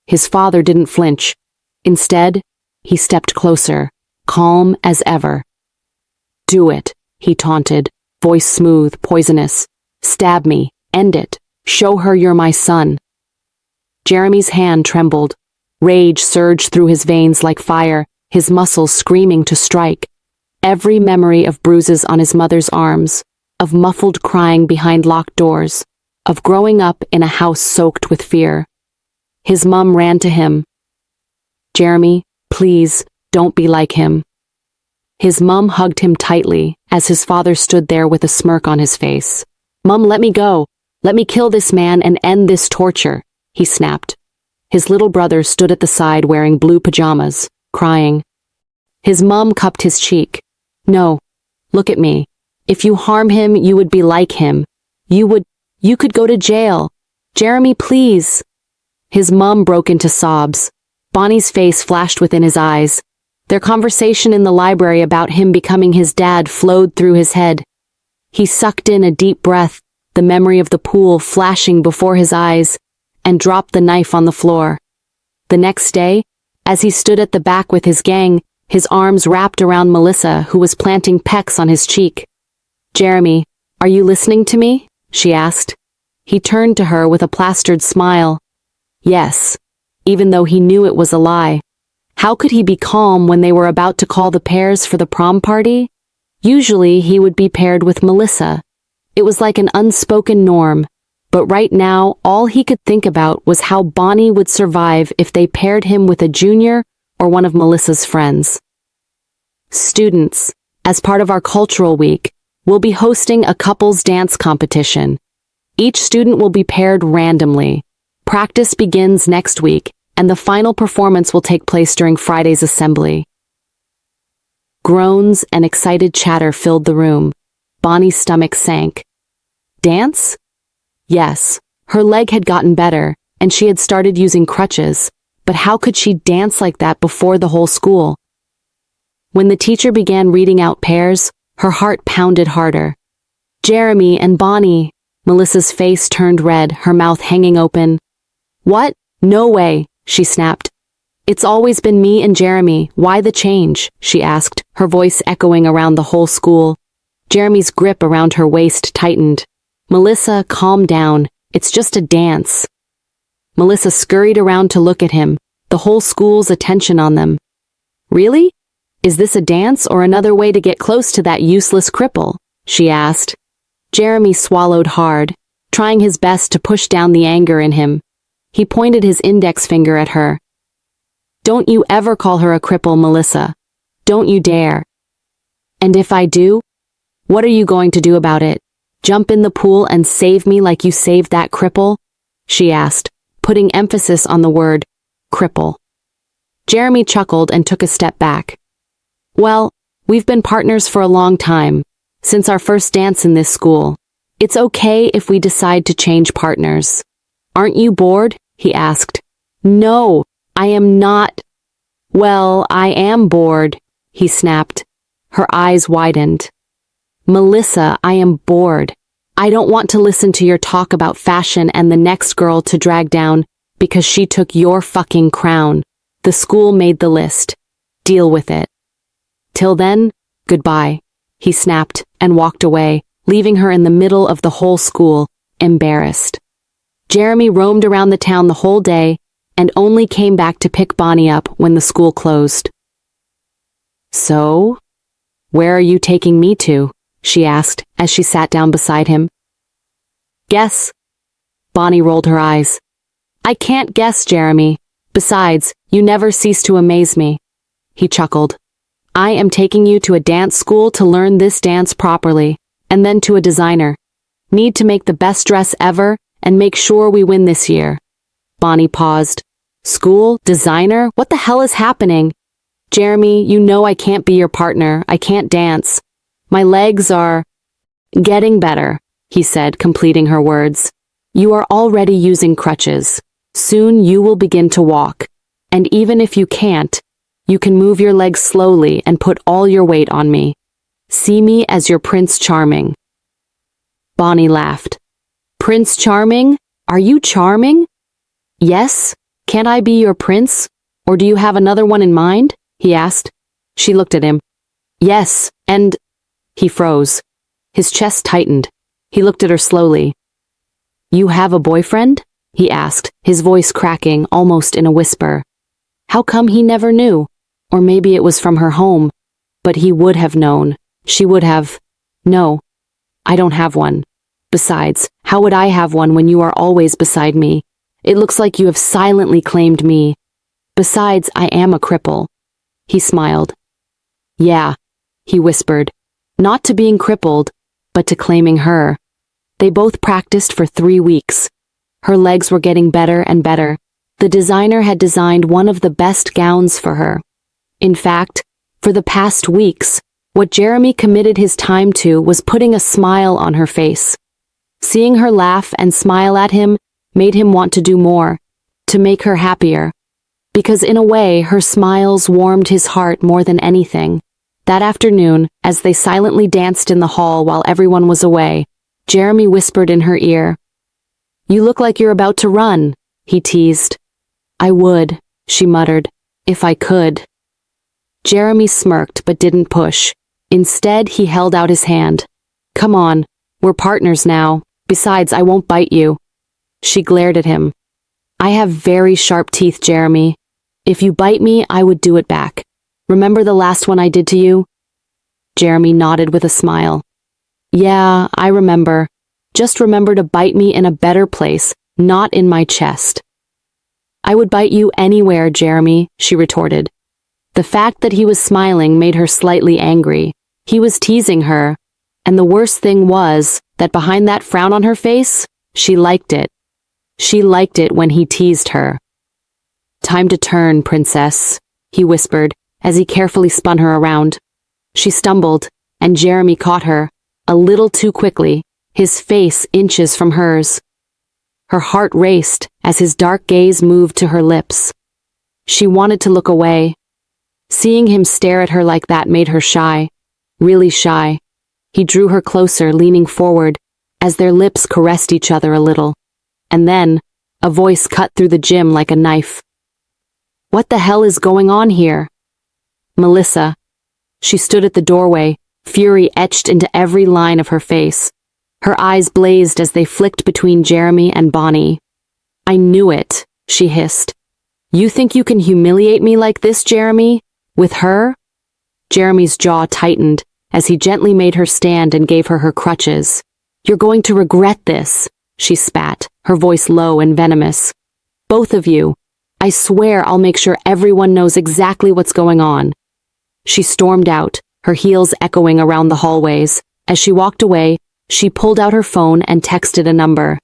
His father didn't flinch. Instead, he stepped closer, calm as ever. Do it, he taunted, voice smooth, poisonous. Stab me, end it, show her you're my son. Jeremy's hand trembled. Rage surged through his veins like fire, his muscles screaming to strike. Every memory of bruises on his mother's arms, of muffled crying behind locked doors, of growing up in a house soaked with fear. His mom ran to him. Jeremy, please, don't be like him. His mom hugged him tightly as his father stood there with a smirk on his face. Mom, let me go. Let me kill this man and end this torture, he snapped. His little brother stood at the side wearing blue pajamas, crying. His mom cupped his cheek. No, look at me. If you harm him, you would be like him. You could go to jail. Jeremy, please. His mom broke into sobs. Bonnie's face flashed within his eyes. Their conversation in the library about him becoming his dad flowed through his head. He sucked in a deep breath, the memory of the pool flashing before his eyes, and dropped the knife on the floor. The next day, as he stood at the back with his gang, his arms wrapped around Melissa, who was planting pecks on his cheek. Jeremy, are you listening to me? She asked. He turned to her with a plastered smile. Yes, even though he knew it was a lie. How could he be calm when they were about to call the pairs for the prom party? Usually he would be paired with Melissa. It was like an unspoken norm, but right now all he could think about was how Bonnie would survive if they paired him with a junior or one of Melissa's friends. Students, as part of our cultural week, we'll be hosting a couples dance competition. Each student will be paired randomly. Practice begins next week, and the final performance will take place during Friday's assembly. Groans and excited chatter filled the room. Bonnie's stomach sank. Dance? Yes, her leg had gotten better, and she had started using crutches, but how could she dance like that before the whole school? When the teacher began reading out pairs, her heart pounded harder. Jeremy and Bonnie. Melissa's face turned red, her mouth hanging open. What? No way, she snapped. It's always been me and Jeremy. Why the change? She asked, her voice echoing around the whole school. Jeremy's grip around her waist tightened. Melissa, calm down. It's just a dance. Melissa scurried around to look at him, the whole school's attention on them. Really? Is this a dance or another way to get close to that useless cripple? She asked. Jeremy swallowed hard, trying his best to push down the anger in him. He pointed his index finger at her. Don't you ever call her a cripple, Melissa. Don't you dare. And if I do, what are you going to do about it? Jump in the pool and save me like you saved that cripple? She asked, putting emphasis on the word cripple. Jeremy chuckled and took a step back. Well, we've been partners for a long time, since our first dance in this school. It's okay if we decide to change partners. Aren't you bored? He asked. No, I am not. Well, I am bored, he snapped. Her eyes widened. Melissa, I am bored. I don't want to listen to your talk about fashion and the next girl to drag down because she took your fucking crown. The school made the list. Deal with it. Till then, goodbye, he snapped and walked away, leaving her in the middle of the whole school, embarrassed. Jeremy roamed around the town the whole day and only came back to pick Bonnie up when the school closed. So, where are you taking me to? She asked as she sat down beside him. Guess. Bonnie rolled her eyes. I can't guess, Jeremy. Besides, you never cease to amaze me. He chuckled. I am taking you to a dance school to learn this dance properly, and then to a designer. Need to make the best dress ever and make sure we win this year. Bonnie paused. School? Designer? What the hell is happening? Jeremy, you know I can't be your partner. I can't dance. My legs are getting better, he said, completing her words. You are already using crutches. Soon you will begin to walk. And even if you can't, you can move your legs slowly and put all your weight on me. See me as your Prince Charming. Bonnie laughed. Prince Charming? Are you charming? Yes. Can't I be your prince? Or do you have another one in mind? He asked. She looked at him. Yes, and... He froze. His chest tightened. He looked at her slowly. You have a boyfriend? He asked, his voice cracking almost in a whisper. How come he never knew? Or maybe it was from her home. But he would have known. She would have. No, I don't have one. Besides, how would I have one when you are always beside me? It looks like you have silently claimed me. Besides, I am a cripple. He smiled. Yeah, he whispered. Not to being crippled, but to claiming her. They both practiced for 3 weeks. Her legs were getting better and better. The designer had designed one of the best gowns for her. In fact, for the past weeks, what Jeremy committed his time to was putting a smile on her face. Seeing her laugh and smile at him made him want to do more, to make her happier. Because in a way, her smiles warmed his heart more than anything. That afternoon, as they silently danced in the hall while everyone was away, Jeremy whispered in her ear. You look like you're about to run, he teased. I would, she muttered, if I could. Jeremy smirked but didn't push. Instead, he held out his hand. Come on, we're partners now. Besides, I won't bite you. She glared at him. I have very sharp teeth, Jeremy. If you bite me, I would do it back. Remember the last one I did to you? Jeremy nodded with a smile. Yeah, I remember. Just remember to bite me in a better place, not in my chest. I would bite you anywhere, Jeremy, she retorted. The fact that he was smiling made her slightly angry. He was teasing her, and the worst thing was that behind that frown on her face, she liked it. She liked it when he teased her. Time to turn, princess, he whispered as he carefully spun her around. She stumbled, and Jeremy caught her, a little too quickly, his face inches from hers. Her heart raced as his dark gaze moved to her lips. She wanted to look away. Seeing him stare at her like that made her shy, really shy. He drew her closer, leaning forward, as their lips caressed each other a little. And then, a voice cut through the gym like a knife. What the hell is going on here? Melissa. She stood at the doorway, fury etched into every line of her face. Her eyes blazed as they flicked between Jeremy and Bonnie. I knew it, she hissed. You think you can humiliate me like this, Jeremy? With her? Jeremy's jaw tightened as he gently made her stand and gave her her crutches. You're going to regret this, she spat, her voice low and venomous. Both of you. I swear I'll make sure everyone knows exactly what's going on. She stormed out, her heels echoing around the hallways. As she walked away, she pulled out her phone and texted a number.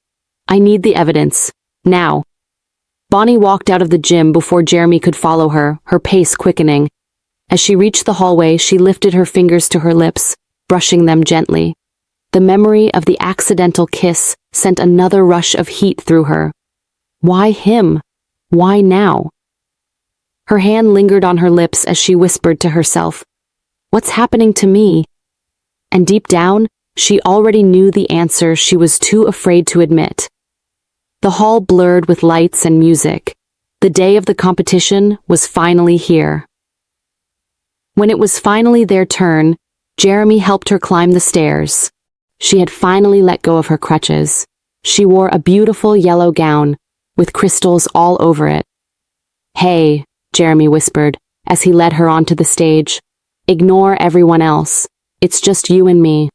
I need the evidence. Now. Bonnie walked out of the gym before Jeremy could follow her, her pace quickening. As she reached the hallway, she lifted her fingers to her lips, brushing them gently. The memory of the accidental kiss sent another rush of heat through her. Why him? Why now? Her hand lingered on her lips as she whispered to herself, What's happening to me? And deep down, she already knew the answer she was too afraid to admit. The hall blurred with lights and music. The day of the competition was finally here. When it was finally their turn, Jeremy helped her climb the stairs. She had finally let go of her crutches. She wore a beautiful yellow gown, with crystals all over it. Hey, Jeremy whispered, as he led her onto the stage. Ignore everyone else. It's just you and me.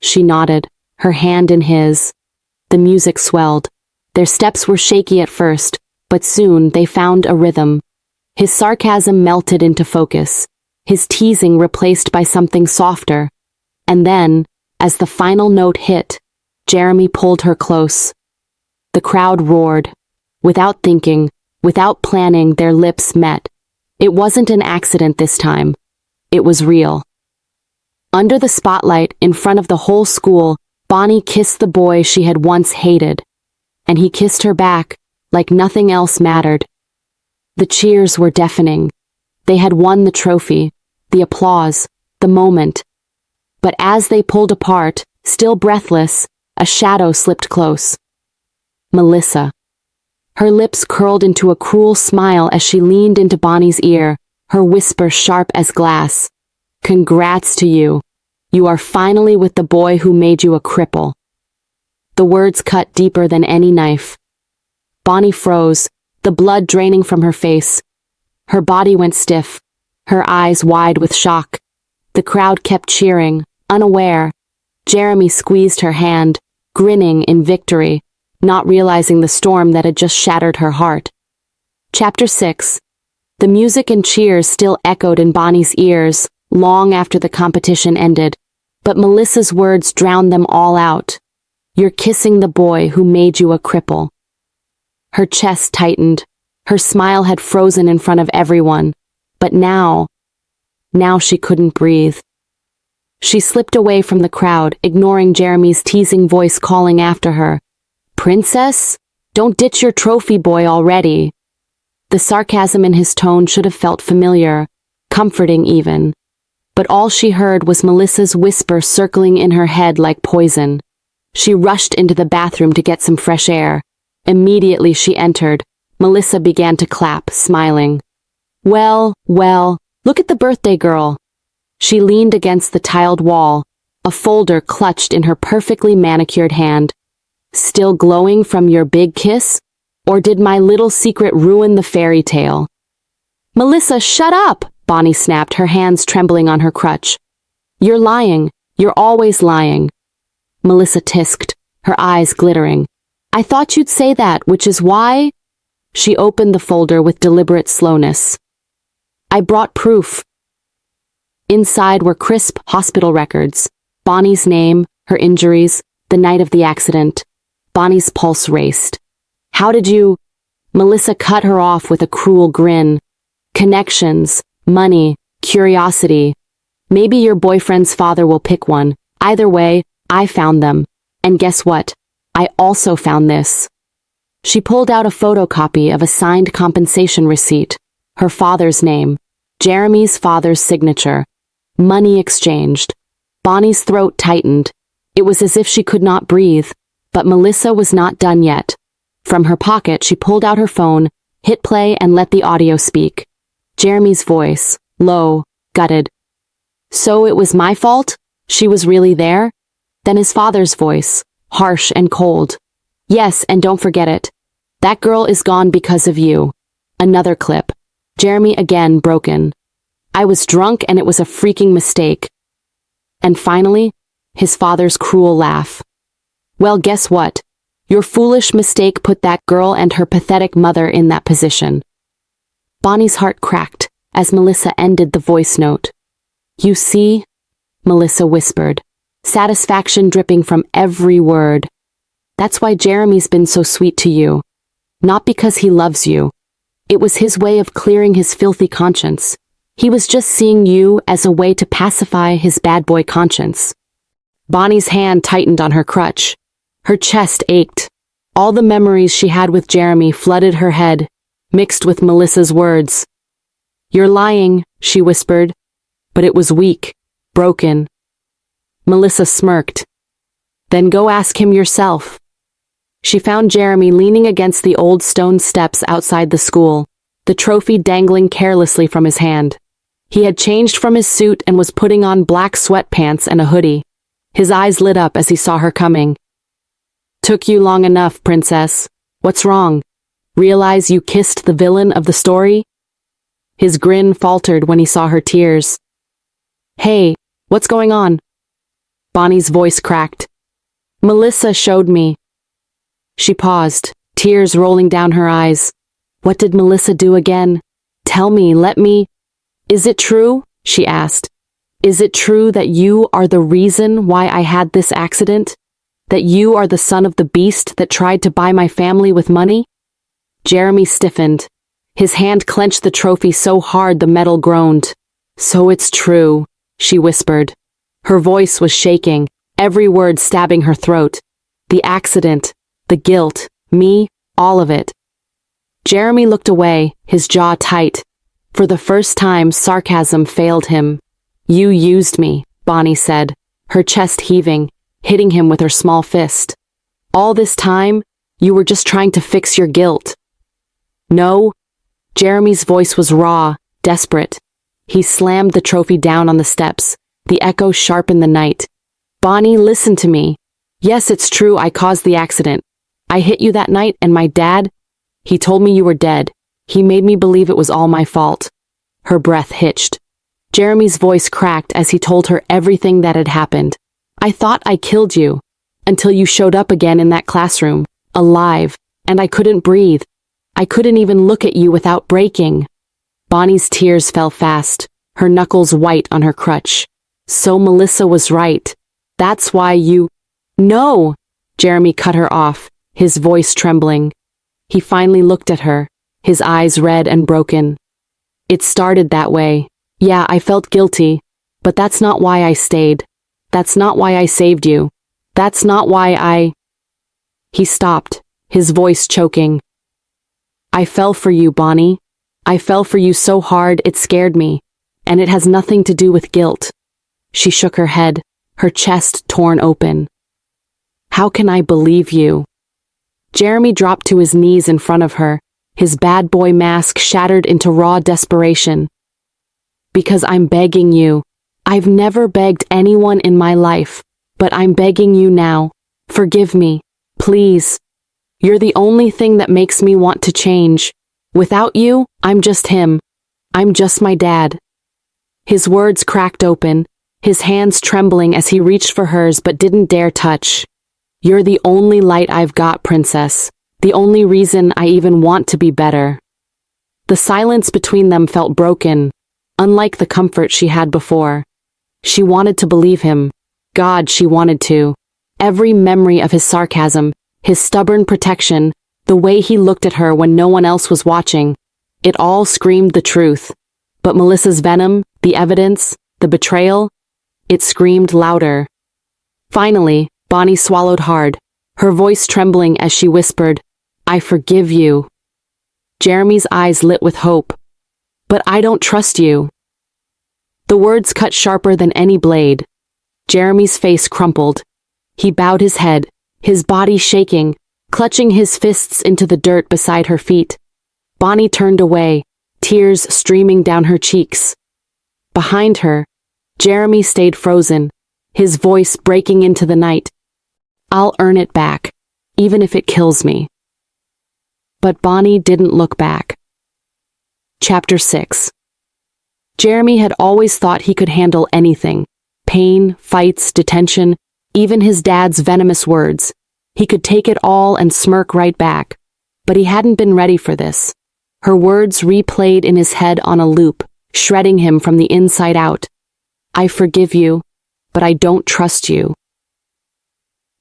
She nodded, her hand in his. The music swelled. Their steps were shaky at first, but soon they found a rhythm. His sarcasm melted into focus, his teasing replaced by something softer. And then, as the final note hit, Jeremy pulled her close. The crowd roared. Without thinking, without planning, their lips met. It wasn't an accident this time. It was real. Under the spotlight, in front of the whole school, Bonnie kissed the boy she had once hated. And he kissed her back, like nothing else mattered. The cheers were deafening. They had won the trophy, the applause, the moment. But as they pulled apart, still breathless, a shadow slipped close. Melissa. Her lips curled into a cruel smile as she leaned into Bonnie's ear, her whisper sharp as glass. Congrats to you. You are finally with the boy who made you a cripple. The words cut deeper than any knife. Bonnie froze, the blood draining from her face. Her body went stiff, her eyes wide with shock. The crowd kept cheering, unaware. Jeremy squeezed her hand, grinning in victory, not realizing the storm that had just shattered her heart. Chapter 6. The music and cheers still echoed in Bonnie's ears long after the competition ended, but Melissa's words drowned them all out. You're kissing the boy who made you a cripple. Her chest tightened. Her smile had frozen in front of everyone, but now she couldn't breathe. She slipped away from the crowd, ignoring Jeremy's teasing voice calling after her. Princess? Don't ditch your trophy boy already. The sarcasm in his tone should have felt familiar, comforting even. But all she heard was Melissa's whisper circling in her head like poison. She rushed into the bathroom to get some fresh air. Immediately she entered, Melissa began to clap, smiling. Well, look at the birthday girl. She leaned against the tiled wall, a folder clutched in her perfectly manicured hand. Still glowing from your big kiss? Or did my little secret ruin the fairy tale? Melissa, shut up! Bonnie snapped, her hands trembling on her crutch. You're lying. You're always lying. Melissa tisked, her eyes glittering. I thought you'd say that, which is why... She opened the folder with deliberate slowness. I brought proof. Inside were crisp hospital records. Bonnie's name, her injuries, the night of the accident. Bonnie's pulse raced. How did you... Melissa cut her off with a cruel grin. Connections, money, curiosity. Maybe your boyfriend's father will pick one. Either way, I found them. And guess what? I also found this. She pulled out a photocopy of a signed compensation receipt. Her father's name. Jeremy's father's signature. Money exchanged. Bonnie's throat tightened. It was as if she could not breathe. But Melissa was not done yet. From her pocket, she pulled out her phone, hit play, and let the audio speak. Jeremy's voice, low, gutted. So it was my fault? She was really there? Then his father's voice, harsh and cold. Yes, and don't forget it. That girl is gone because of you. Another clip. Jeremy again broken. I was drunk and it was a freaking mistake. And finally, his father's cruel laugh. Well, guess what? Your foolish mistake put that girl and her pathetic mother in that position. Bonnie's heart cracked as Melissa ended the voice note. You see? Melissa whispered, satisfaction dripping from every word. That's why Jeremy's been so sweet to you. Not because he loves you. It was his way of clearing his filthy conscience. He was just seeing you as a way to pacify his bad boy conscience. Bonnie's hand tightened on her crutch. Her chest ached. All the memories she had with Jeremy flooded her head, mixed with Melissa's words. You're lying, she whispered, but it was weak, broken. Melissa smirked. Then go ask him yourself. She found Jeremy leaning against the old stone steps outside the school, the trophy dangling carelessly from his hand. He had changed from his suit and was putting on black sweatpants and a hoodie. His eyes lit up as he saw her coming. Took you long enough, princess. What's wrong? Realize you kissed the villain of the story? His grin faltered when he saw her tears. Hey, what's going on? Bonnie's voice cracked. Melissa showed me. She paused, tears rolling down her eyes. What did Melissa do again? Tell me, let me... Is it true? She asked. Is it true that you are the reason why I had this accident? That you are the son of the beast that tried to buy my family with money? Jeremy stiffened. His hand clenched the trophy so hard the metal groaned. So it's true, she whispered. Her voice was shaking, every word stabbing her throat. The accident, the guilt, me, all of it. Jeremy looked away, his jaw tight. For the first time, sarcasm failed him. You used me, Bonnie said, her chest heaving, hitting him with her small fist. All this time, you were just trying to fix your guilt. No. Jeremy's voice was raw, desperate. He slammed the trophy down on the steps, the echo sharp in the night. Bonnie, listen to me. Yes, it's true I caused the accident. I hit you that night and my dad, he told me you were dead. He made me believe it was all my fault. Her breath hitched. Jeremy's voice cracked as he told her everything that had happened. I thought I killed you, until you showed up again in that classroom, alive, and I couldn't breathe. I couldn't even look at you without breaking. Bonnie's tears fell fast, her knuckles white on her crutch. So Melissa was right. That's why you— No! Jeremy cut her off, his voice trembling. He finally looked at her, his eyes red and broken. It started that way. Yeah, I felt guilty, but that's not why I stayed. That's not why I saved you. That's not why I— He stopped, his voice choking. I fell for you, Bonnie. I fell for you so hard it scared me, and it has nothing to do with guilt. She shook her head, her chest torn open. How can I believe you? Jeremy dropped to his knees in front of her, his bad boy mask shattered into raw desperation. Because I'm begging you. I've never begged anyone in my life, but I'm begging you now. Forgive me, please. You're the only thing that makes me want to change. Without you, I'm just him. I'm just my dad. His words cracked open, his hands trembling as he reached for hers but didn't dare touch. You're the only light I've got, princess. The only reason I even want to be better. The silence between them felt broken, unlike the comfort she had before. She wanted to believe him. God, she wanted to. Every memory of his sarcasm, his stubborn protection, the way he looked at her when no one else was watching, it all screamed the truth. But Melissa's venom, the evidence, the betrayal, it screamed louder. Finally, Bonnie swallowed hard, her voice trembling as she whispered, I forgive you. Jeremy's eyes lit with hope. But I don't trust you. The words cut sharper than any blade. Jeremy's face crumpled. He bowed his head, his body shaking, clutching his fists into the dirt beside her feet. Bonnie turned away, tears streaming down her cheeks. Behind her, Jeremy stayed frozen, his voice breaking into the night. I'll earn it back, even if it kills me. But Bonnie didn't look back. Chapter 6. Jeremy had always thought he could handle anything. Pain, fights, detention, even his dad's venomous words. He could take it all and smirk right back. But he hadn't been ready for this. Her words replayed in his head on a loop, shredding him from the inside out. I forgive you, but I don't trust you.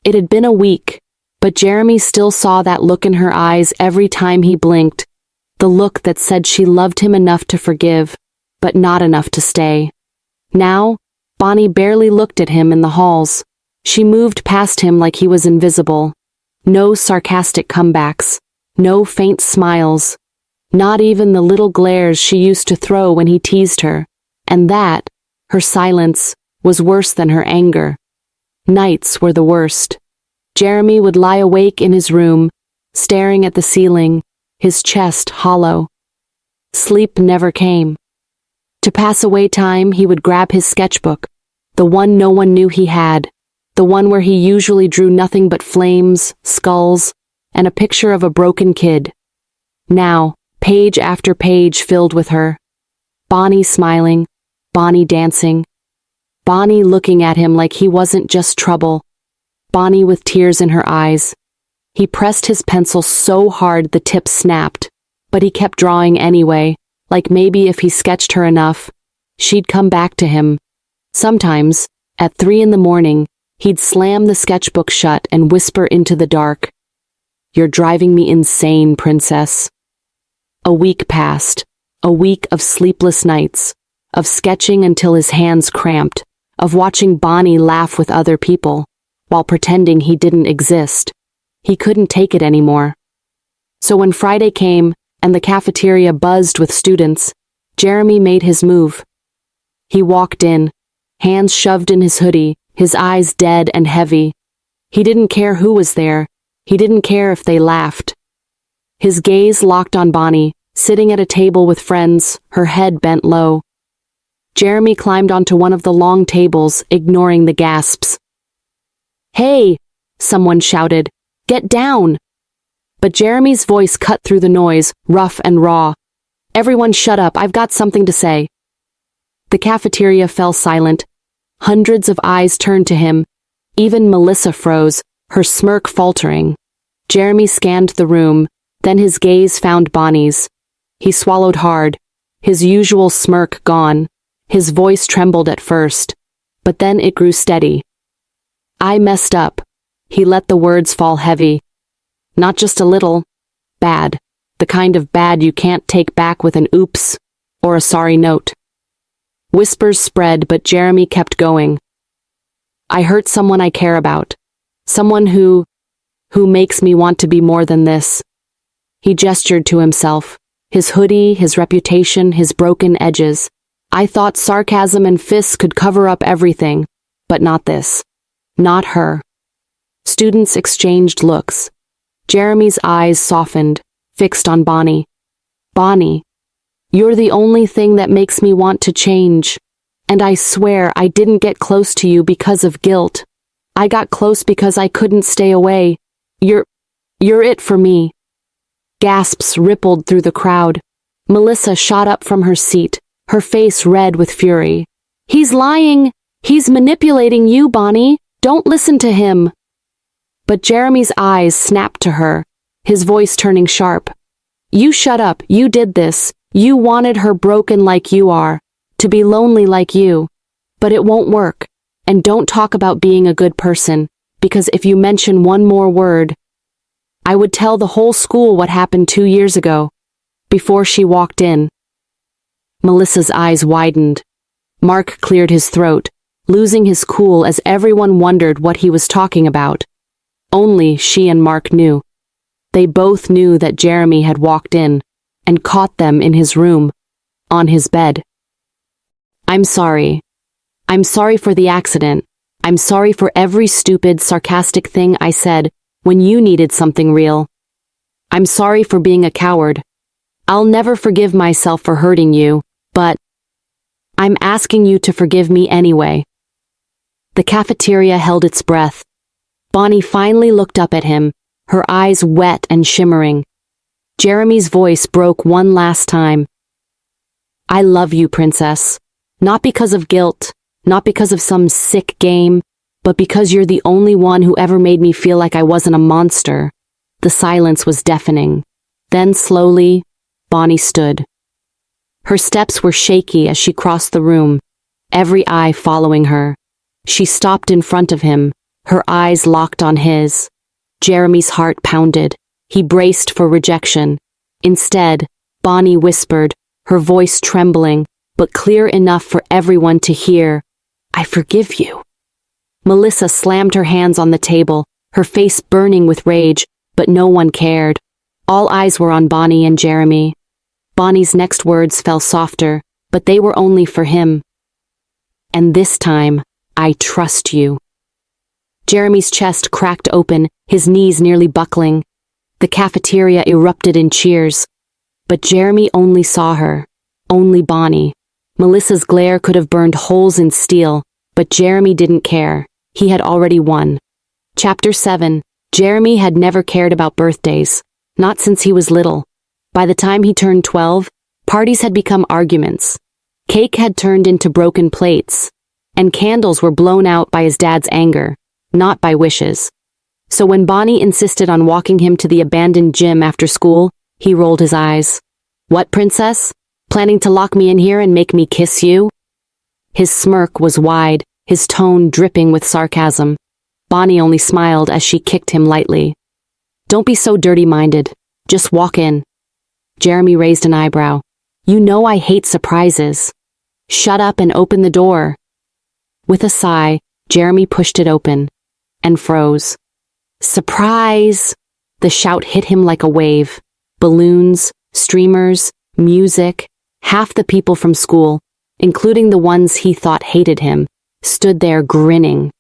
It had been a week, but Jeremy still saw that look in her eyes every time he blinked, the look that said she loved him enough to forgive, but not enough to stay. Now, Bonnie barely looked at him in the halls. She moved past him like he was invisible. No sarcastic comebacks, no faint smiles, not even the little glares she used to throw when he teased her, and that, her silence, was worse than her anger. Nights were the worst. Jeremy would lie awake in his room, staring at the ceiling, his chest hollow. Sleep never came. To pass away time, he would grab his sketchbook, the one no one knew he had, the one where he usually drew nothing but flames, skulls, and a picture of a broken kid. Now, page after page filled with her. Bonnie smiling, Bonnie dancing, Bonnie looking at him like he wasn't just trouble, Bonnie with tears in her eyes. He pressed his pencil so hard the tip snapped, but he kept drawing anyway, like maybe if he sketched her enough, she'd come back to him. Sometimes, at 3 a.m, he'd slam the sketchbook shut and whisper into the dark, You're driving me insane, princess. A week passed, a week of sleepless nights, of sketching until his hands cramped, of watching Bonnie laugh with other people, while pretending he didn't exist. He couldn't take it anymore. So when Friday came, and the cafeteria buzzed with students, Jeremy made his move. He walked in, hands shoved in his hoodie, his eyes dead and heavy. He didn't care who was there. He didn't care if they laughed. His gaze locked on Bonnie, sitting at a table with friends, her head bent low. Jeremy climbed onto one of the long tables, ignoring the gasps. "Hey!" someone shouted. "Get down!" But Jeremy's voice cut through the noise, rough and raw. "Everyone shut up, I've got something to say." The cafeteria fell silent. Hundreds of eyes turned to him. Even Melissa froze, her smirk faltering. Jeremy scanned the room, then his gaze found Bonnie's. He swallowed hard, his usual smirk gone. His voice trembled at first, but then it grew steady. "I messed up." He let the words fall heavy. "Not just a little. Bad. The kind of bad you can't take back with an oops or a sorry note." Whispers spread, but Jeremy kept going. "I hurt someone I care about. Someone who makes me want to be more than this." He gestured to himself, his hoodie, his reputation, his broken edges. "I thought sarcasm and fists could cover up everything, but not this. Not her." Students exchanged looks. Jeremy's eyes softened, fixed on Bonnie. "Bonnie, you're the only thing that makes me want to change. And I swear I didn't get close to you because of guilt. I got close because I couldn't stay away. You're it for me." Gasps rippled through the crowd. Melissa shot up from her seat, her face red with fury. "He's lying! He's manipulating you, Bonnie! Don't listen to him!" But Jeremy's eyes snapped to her, his voice turning sharp. "You shut up, you did this. You wanted her broken like you are, to be lonely like you. But it won't work. And don't talk about being a good person, because if you mention one more word, I would tell the whole school what happened 2 years ago." Before she walked in, Melissa's eyes widened. Mark cleared his throat, losing his cool as everyone wondered what he was talking about. Only she and Mark knew. They both knew that Jeremy had walked in and caught them in his room, on his bed. "I'm sorry. I'm sorry for the accident. I'm sorry for every stupid, sarcastic thing I said when you needed something real. I'm sorry for being a coward. I'll never forgive myself for hurting you, but I'm asking you to forgive me anyway." The cafeteria held its breath. Bonnie finally looked up at him, her eyes wet and shimmering. Jeremy's voice broke one last time. "I love you, princess. Not because of guilt, not because of some sick game, but because you're the only one who ever made me feel like I wasn't a monster." The silence was deafening. Then slowly, Bonnie stood. Her steps were shaky as she crossed the room, every eye following her. She stopped in front of him, her eyes locked on his. Jeremy's heart pounded. He braced for rejection. Instead, Bonnie whispered, her voice trembling, but clear enough for everyone to hear, "I forgive you." Melissa slammed her hands on the table, her face burning with rage, but no one cared. All eyes were on Bonnie and Jeremy. Bonnie's next words fell softer, but they were only for him. "And this time, I trust you." Jeremy's chest cracked open, his knees nearly buckling. The cafeteria erupted in cheers. But Jeremy only saw her, only Bonnie. Melissa's glare could have burned holes in steel, but Jeremy didn't care. He had already won. Chapter 7. Jeremy had never cared about birthdays, not since he was little. By the time he turned 12, parties had become arguments. Cake had turned into broken plates, and candles were blown out by his dad's anger, not by wishes. So when Bonnie insisted on walking him to the abandoned gym after school, he rolled his eyes. "What, princess? Planning to lock me in here and make me kiss you?" His smirk was wide, his tone dripping with sarcasm. Bonnie only smiled as she kicked him lightly. "Don't be so dirty-minded. Just walk in." Jeremy raised an eyebrow. "You know I hate surprises. Shut up and open the door." With a sigh, Jeremy pushed it open and froze. Surprise! The shout hit him like a wave. Balloons, streamers, music, half the people from school, including the ones he thought hated him, stood there grinning.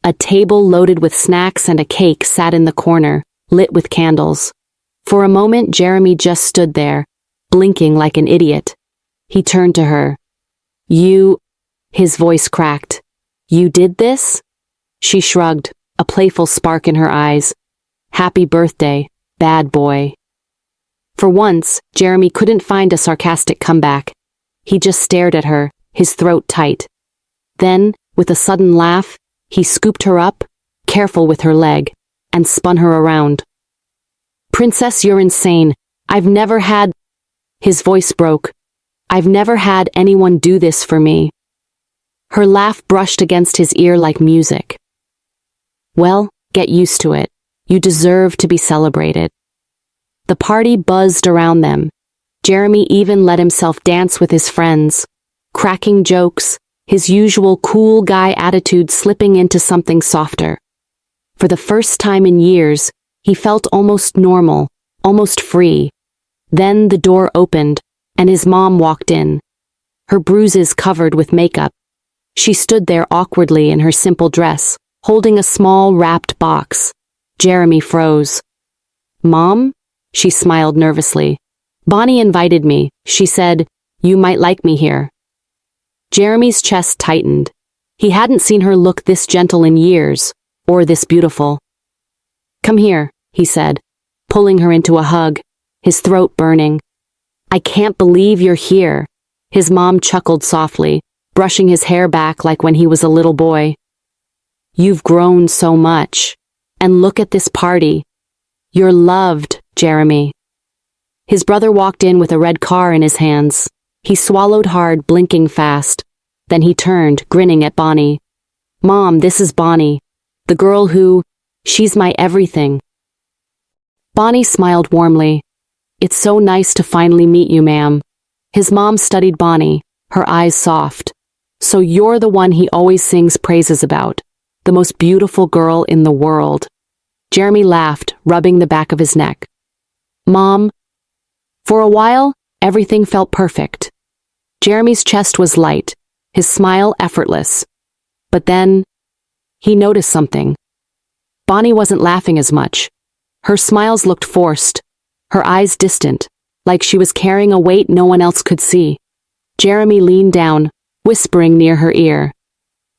A table loaded with snacks and a cake sat in the corner, lit with candles. For a moment, Jeremy just stood there, blinking like an idiot. He turned to her. You, his voice cracked. You did this? She shrugged, a playful spark in her eyes. Happy birthday, bad boy. For once, Jeremy couldn't find a sarcastic comeback. He just stared at her, his throat tight. Then, with a sudden laugh, he scooped her up, careful with her leg, and spun her around. Princess, you're insane. I've never had... His voice broke. I've never had anyone do this for me. Her laugh brushed against his ear like music. Well, get used to it. You deserve to be celebrated. The party buzzed around them. Jeremy even let himself dance with his friends, cracking jokes, his usual cool guy attitude slipping into something softer. For the first time in years, he felt almost normal, almost free. Then the door opened, and his mom walked in, her bruises covered with makeup. She stood there awkwardly in her simple dress, holding a small wrapped box. Jeremy froze. Mom? She smiled nervously. Bonnie invited me. She said, you might like me here. Jeremy's chest tightened. He hadn't seen her look this gentle in years, or this beautiful. Come here, he said, pulling her into a hug, his throat burning. I can't believe you're here. His mom chuckled softly, brushing his hair back like when he was a little boy. You've grown so much. And look at this party. You're loved, Jeremy. His brother walked in with a red car in his hands. He swallowed hard, blinking fast. Then he turned, grinning at Bonnie. Mom, this is Bonnie. The girl who... She's my everything. Bonnie smiled warmly. It's so nice to finally meet you, ma'am. His mom studied Bonnie, her eyes soft. So you're the one he always sings praises about. The most beautiful girl in the world. Jeremy laughed, rubbing the back of his neck. Mom. For a while, everything felt perfect. Jeremy's chest was light, his smile effortless. But then, he noticed something. Bonnie wasn't laughing as much. Her smiles looked forced, her eyes distant, like she was carrying a weight no one else could see. Jeremy leaned down, whispering near her ear.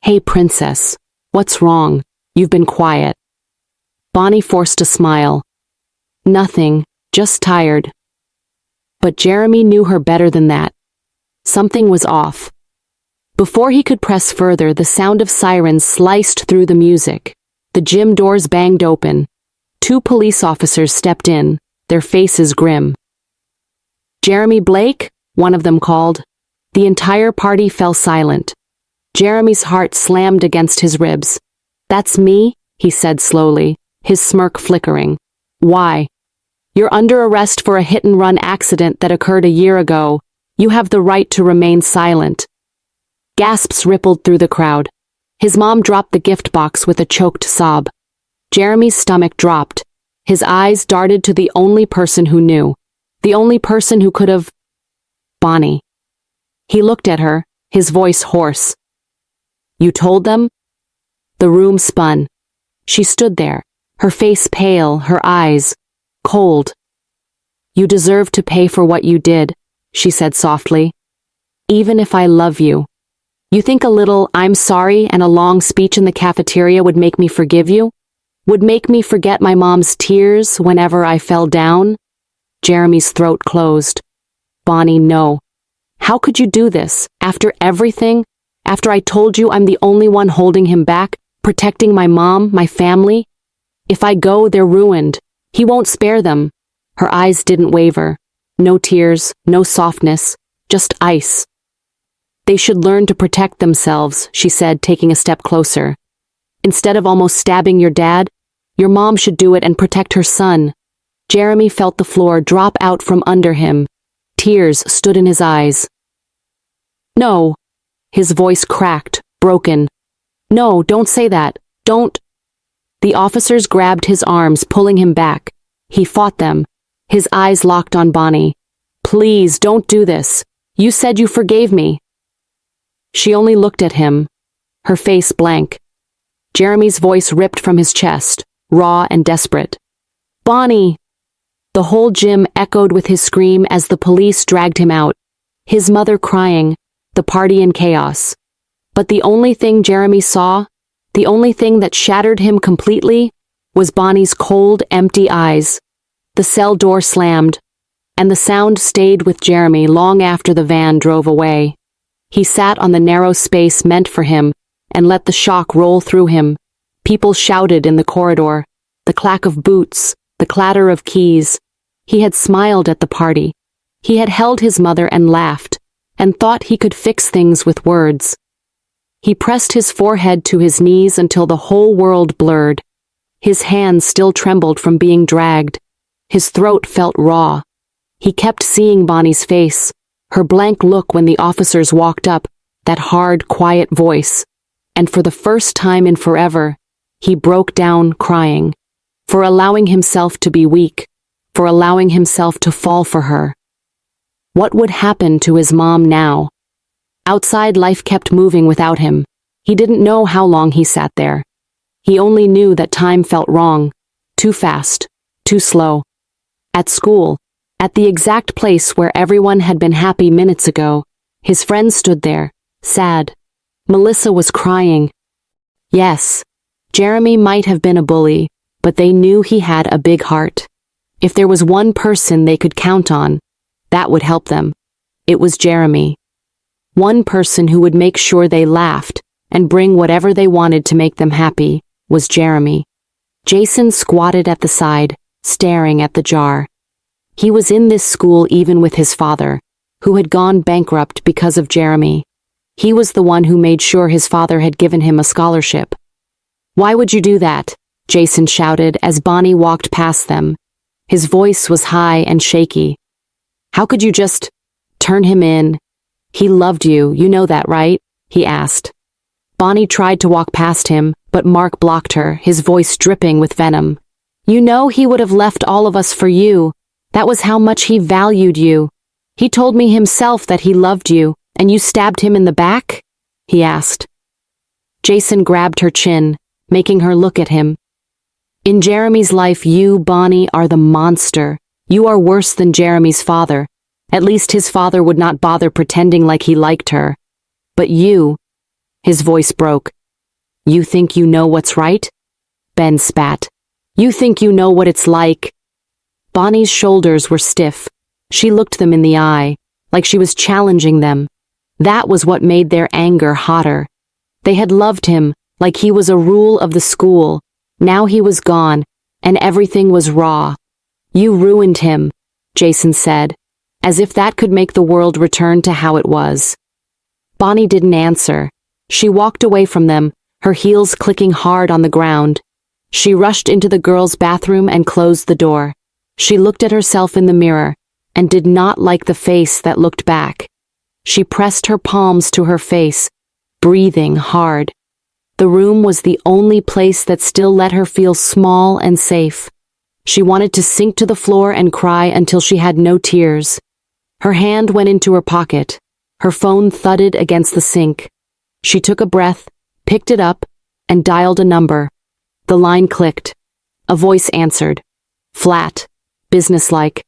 Hey, princess, what's wrong? You've been quiet. Bonnie forced a smile. Nothing, just tired. But Jeremy knew her better than that. Something was off. Before he could press further, the sound of sirens sliced through the music. The gym doors banged open. 2 police officers stepped in, their faces grim. Jeremy Blake, one of them called. The entire party fell silent. Jeremy's heart slammed against his ribs. That's me, he said slowly, his smirk flickering. Why? You're under arrest for a hit-and-run accident that occurred a year ago. You have the right to remain silent. Gasps rippled through the crowd. His mom dropped the gift box with a choked sob. Jeremy's stomach dropped. His eyes darted to the only person who knew. The only person who could have... Bonnie. He looked at her, his voice hoarse. You told them? The room spun. She stood there, her face pale, her eyes cold. You deserve to pay for what you did, she said softly. Even if I love you. You think a little I'm sorry and a long speech in the cafeteria would make me forgive you? Would make me forget my mom's tears whenever I fell down? Jeremy's throat closed. Bonnie, no. How could you do this? After everything? After I told you I'm the only one holding him back, protecting my mom, my family? If I go, they're ruined. He won't spare them. Her eyes didn't waver. No tears, no softness, just ice. They should learn to protect themselves, she said, taking a step closer. Instead of almost stabbing your dad, your mom should do it and protect her son. Jeremy felt the floor drop out from under him. Tears stood in his eyes. No. His voice cracked, broken. No, don't say that. Don't. The officers grabbed his arms, pulling him back. He fought them. His eyes locked on Bonnie. Please, don't do this. You said you forgave me. She only looked at him, her face blank. Jeremy's voice ripped from his chest, raw and desperate. Bonnie! The whole gym echoed with his scream as the police dragged him out, his mother crying, the party in chaos. But the only thing Jeremy saw, the only thing that shattered him completely, was Bonnie's cold, empty eyes. The cell door slammed, and the sound stayed with Jeremy long after the van drove away. He sat on the narrow space meant for him and let the shock roll through him. People shouted in the corridor, the clack of boots, the clatter of keys. He had smiled at the party. He had held his mother and laughed, and thought he could fix things with words. He pressed his forehead to his knees until the whole world blurred. His hands still trembled from being dragged. His throat felt raw. He kept seeing Bonnie's face, her blank look when the officers walked up, that hard, quiet voice. And for the first time in forever, he broke down crying, for allowing himself to be weak, for allowing himself to fall for her. What would happen to his mom now? Outside, life kept moving without him. He didn't know how long he sat there. He only knew that time felt wrong, too fast, too slow. At school, at the exact place where everyone had been happy minutes ago, his friends stood there, sad. Melissa was crying. Yes, Jeremy might have been a bully, but they knew he had a big heart. If there was one person they could count on, that would help them. It was Jeremy. One person who would make sure they laughed and bring whatever they wanted to make them happy was Jeremy. Jason squatted at the side, staring at the jar. He was in this school even with his father, who had gone bankrupt because of Jeremy. He was the one who made sure his father had given him a scholarship. Why would you do that? Jason shouted as Bonnie walked past them. His voice was high and shaky. How could you just turn him in? He loved you, you know that, right? He asked. Bonnie tried to walk past him, but Mark blocked her, his voice dripping with venom. You know he would have left all of us for you. That was how much he valued you. He told me himself that he loved you, and you stabbed him in the back? He asked. Jason grabbed her chin, making her look at him. In Jeremy's life, you, Bonnie, are the monster. You are worse than Jeremy's father. At least his father would not bother pretending like he liked her. But you, his voice broke. You think you know what's right? Ben spat. You think you know what it's like? Bonnie's shoulders were stiff. She looked them in the eye, like she was challenging them. That was what made their anger hotter. They had loved him, like he was a rule of the school. Now he was gone, and everything was raw. You ruined him, Jason said, as if that could make the world return to how it was. Bonnie didn't answer. She walked away from them, her heels clicking hard on the ground. She rushed into the girls' bathroom and closed the door. She looked at herself in the mirror, and did not like the face that looked back. She pressed her palms to her face, breathing hard. The room was the only place that still let her feel small and safe. She wanted to sink to the floor and cry until she had no tears. Her hand went into her pocket. Her phone thudded against the sink. She took a breath, picked it up, and dialed a number. The line clicked. A voice answered. Flat, businesslike.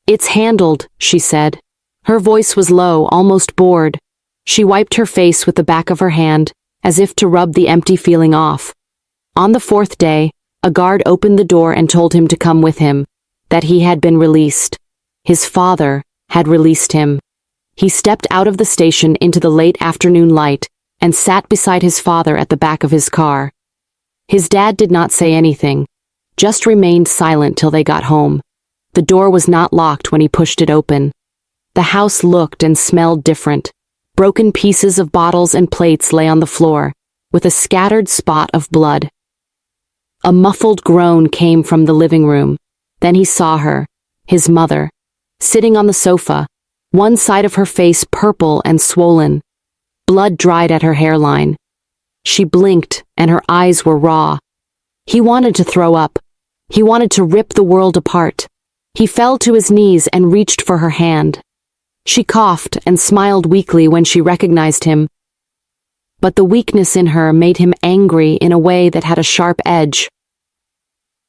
It's handled, she said. Her voice was low, almost bored. She wiped her face with the back of her hand, as if to rub the empty feeling off. On the fourth day, a guard opened the door and told him to come with him, that he had been released. His father had released him. He stepped out of the station into the late afternoon light and sat beside his father at the back of his car. His dad did not say anything, just remained silent till they got home. The door was not locked when he pushed it open. The house looked and smelled different. Broken pieces of bottles and plates lay on the floor, with a scattered spot of blood. A muffled groan came from the living room. Then he saw her, his mother, sitting on the sofa, one side of her face purple and swollen. Blood dried at her hairline. She blinked, and her eyes were raw. He wanted to throw up. He wanted to rip the world apart. He fell to his knees and reached for her hand. She coughed and smiled weakly when she recognized him. But the weakness in her made him angry in a way that had a sharp edge.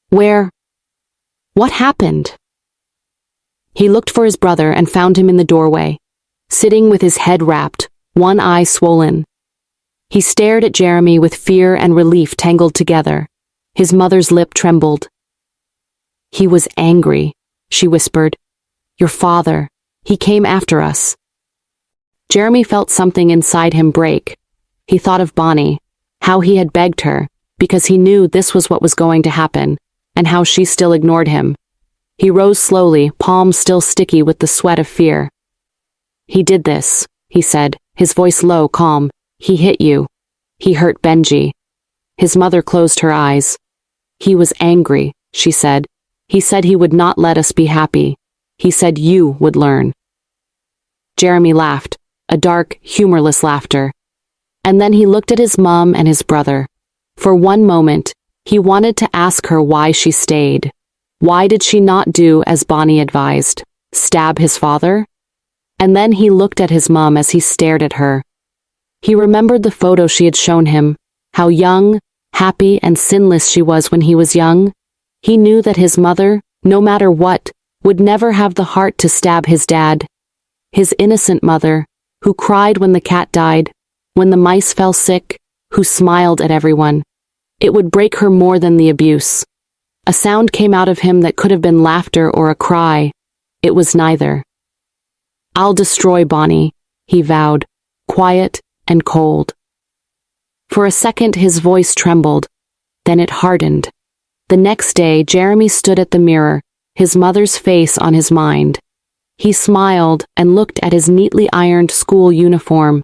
What happened? He looked for his brother and found him in the doorway, sitting with his head wrapped, one eye swollen. He stared at Jeremy with fear and relief tangled together. His mother's lip trembled. "He was angry," she whispered. "Your father. He came after us." Jeremy felt something inside him break. He thought of Bonnie, how he had begged her, because he knew this was what was going to happen, and how she still ignored him. He rose slowly, palms still sticky with the sweat of fear. "He did this," he said, his voice low, calm. "He hit you. He hurt Benji." His mother closed her eyes. "He was angry," she said. "He said he would not let us be happy. He said you would learn." Jeremy laughed, a dark, humorless laughter. And then he looked at his mom and his brother. For one moment, he wanted to ask her why she stayed. Why did she not do as Bonnie advised? Stab his father? And then he looked at his mom as he stared at her. He remembered the photo she had shown him, how young, happy, and sinless she was when he was young. He knew that his mother, no matter what, would never have the heart to stab his dad. His innocent mother, who cried when the cat died, when the mice fell sick, who smiled at everyone. It would break her more than the abuse. A sound came out of him that could have been laughter or a cry. It was neither. "I'll destroy Bonnie," he vowed, quiet and cold. For a second his voice trembled, then it hardened. The next day Jeremy stood at the mirror, his mother's face on his mind. He smiled and looked at his neatly ironed school uniform.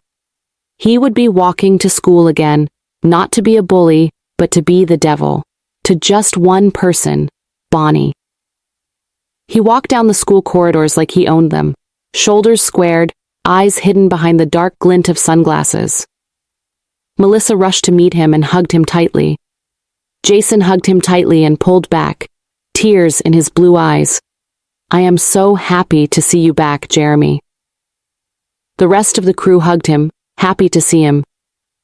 He would be walking to school again, not to be a bully, but to be the devil. To just one person, Bonnie. He walked down the school corridors like he owned them, shoulders squared, eyes hidden behind the dark glint of sunglasses. Melissa rushed to meet him and hugged him tightly. Jason hugged him tightly and pulled back, tears in his blue eyes. "I am so happy to see you back, Jeremy." The rest of the crew hugged him, happy to see him.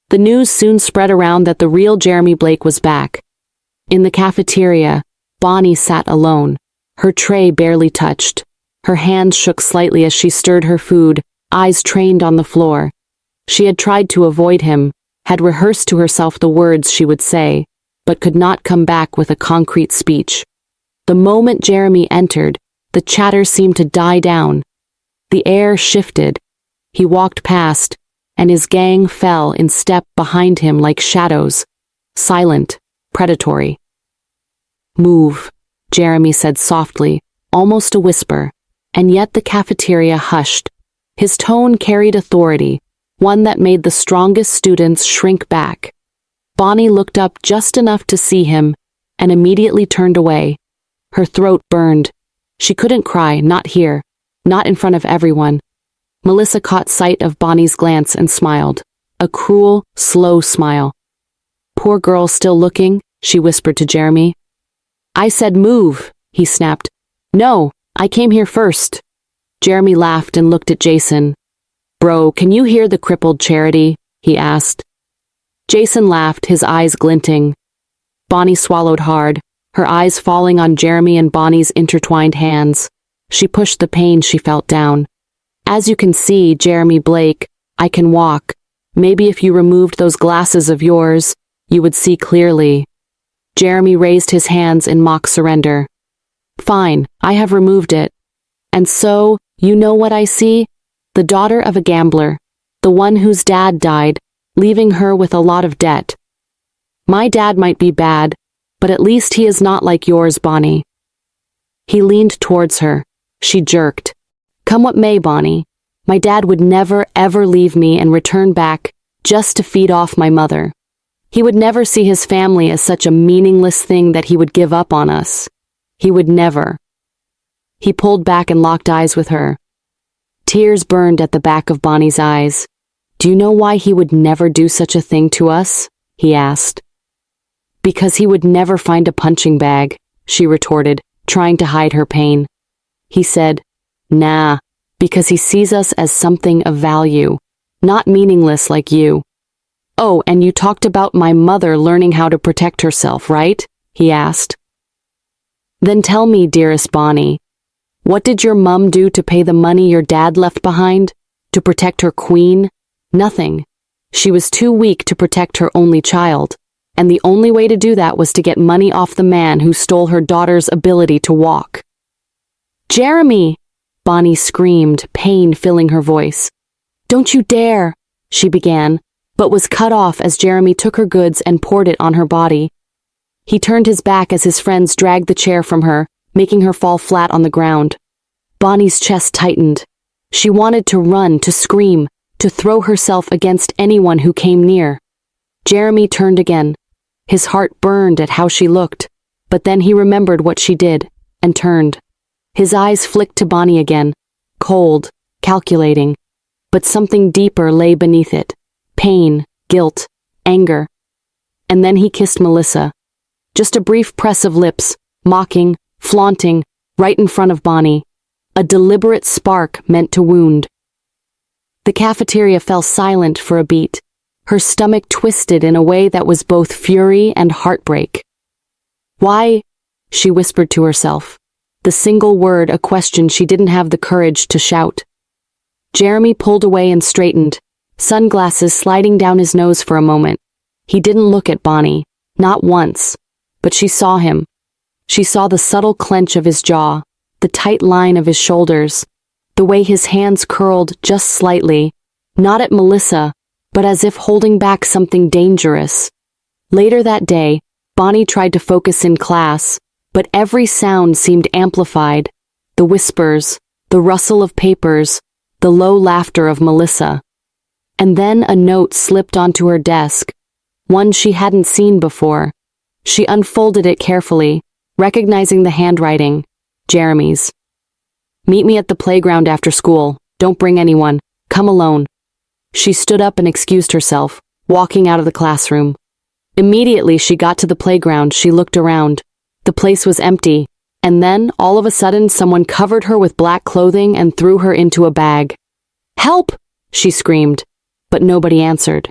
The news soon spread around that the real Jeremy Blake was back. In the cafeteria, Bonnie sat alone, her tray barely touched. Her hands shook slightly as she stirred her food, eyes trained on the floor. She had tried to avoid him, had rehearsed to herself the words she would say, but could not come back with a concrete speech. The moment Jeremy entered, the chatter seemed to die down. The air shifted. He walked past, and his gang fell in step behind him like shadows, silent, predatory. "Move," Jeremy said softly, almost a whisper, and yet the cafeteria hushed. His tone carried authority, one that made the strongest students shrink back. Bonnie looked up just enough to see him, and immediately turned away. Her throat burned. She couldn't cry, not here, not in front of everyone. Melissa caught sight of Bonnie's glance and smiled, a cruel, slow smile. "Poor girl still looking," she whispered to Jeremy. "I said move," he snapped. "No, I came here first." Jeremy laughed and looked at Jason. "Bro, can you hear the Crippled charity?" he asked. Jason laughed, his eyes glinting. Bonnie swallowed hard, her eyes falling on Jeremy and Bonnie's intertwined hands. She pushed the pain she felt down. "As you can see, Jeremy Blake, I can walk. Maybe if you removed those glasses of yours, you would see clearly." Jeremy raised his hands in mock surrender. "Fine, I have removed it. And so, you know what I see? The daughter of a gambler, the one whose dad died, leaving her with a lot of debt. My dad might be bad, but at least he is not like yours, Bonnie." He leaned towards her. She jerked. "Come what may, Bonnie. My dad would never, ever leave me and return back just to feed off my mother. He would never see his family as such a meaningless thing that he would give up on us. He would never." He pulled back and locked eyes with her. Tears burned at the back of Bonnie's eyes. "Do you know why he would never do such a thing to us?" he asked. Because he would never find a punching bag, she retorted, trying to hide her pain. He said, Nah, because he sees us as something of value, not meaningless like you. Oh, and you talked about my mother learning how to protect herself, right? He asked. Then tell me, dearest Bonnie, what did your mum do to pay the money your dad left behind? To protect her queen? Nothing. She was too weak to protect her only child, and the only way to do that was to get money off the man who stole her daughter's ability to walk. Jeremy! Bonnie screamed, pain filling her voice. Don't you dare! She began, but was cut off as Jeremy took her goods and poured it on her body. He turned his back as his friends dragged the chair from her, making her fall flat on the ground. Bonnie's chest tightened. She wanted to run, to scream, to throw herself against anyone who came near. Jeremy turned again. His heart burned at how she looked, but then he remembered what she did, and turned. His eyes flicked to Bonnie again, cold, calculating, but something deeper lay beneath it. Pain, guilt, anger. And then he kissed Melissa. Just a brief press of lips, mocking, flaunting, right in front of Bonnie. A deliberate spark meant to wound. The cafeteria fell silent for a beat. Her stomach twisted in a way that was both fury and heartbreak. Why? She whispered to herself. The single word, a question she didn't have the courage to shout. Jeremy pulled away and straightened, sunglasses sliding down his nose for a moment. He didn't look at Bonnie, not once, but she saw him. She saw the subtle clench of his jaw, the tight line of his shoulders, the way his hands curled just slightly, not at Melissa, but as if holding back something dangerous. Later that day, Bonnie tried to focus in class, but every sound seemed amplified. The whispers, the rustle of papers, the low laughter of Melissa. And then a note slipped onto her desk, one she hadn't seen before. She unfolded it carefully, recognizing the handwriting, Jeremy's. Meet me at the playground after school. Don't bring anyone. Come alone. She stood up and excused herself, walking out of the classroom. Immediately she got to the playground, she looked around. The place was empty, and then, all of a sudden, someone covered her with black clothing and threw her into a bag. Help! She screamed, but nobody answered.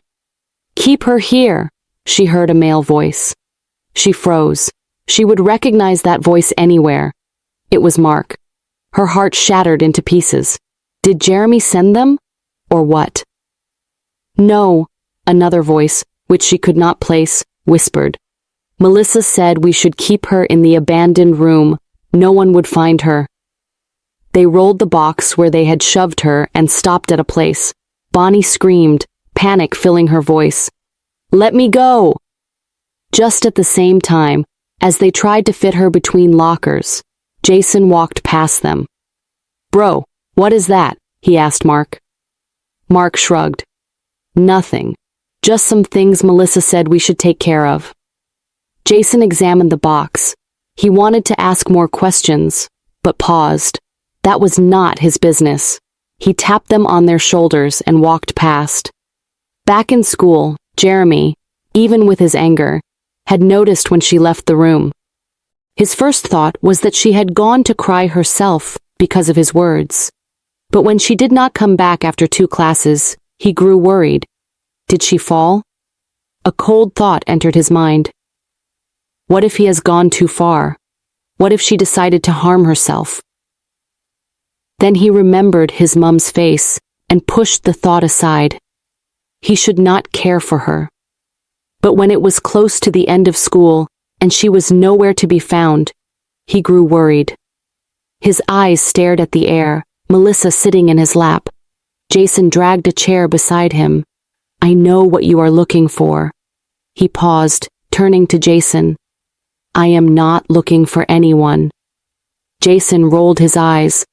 Keep her here, she heard a male voice. She froze. She would recognize that voice anywhere. It was Mark. Her heart shattered into pieces. Did Jeremy send them? Or what? No, another voice, which she could not place, whispered. Melissa said we should keep her in the abandoned room. No one would find her. They rolled the box where they had shoved her and stopped at a place. Bonnie screamed, panic filling her voice. Let me go! Just at the same time, as they tried to fit her between lockers, Jason walked past them. Bro, what is that? He asked Mark. Mark shrugged. Nothing. Just some things Melissa said we should take care of. Jason examined the box. He wanted to ask more questions, but paused. That was not his business. He tapped them on their shoulders and walked past. Back in school, Jeremy, even with his anger, had noticed when she left the room. His first thought was that she had gone to cry herself because of his words. But when she did not come back after 2 classes, he grew worried. Did she fall? A cold thought entered his mind. What if he has gone too far? What if she decided to harm herself? Then he remembered his mum's face and pushed the thought aside. He should not care for her. But when it was close to the end of school and she was nowhere to be found, he grew worried. His eyes stared at the air, Melissa sitting in his lap. Jason dragged a chair beside him. I know what you are looking for. He paused, turning to Jason. I am not looking for anyone. Jason rolled his eyes.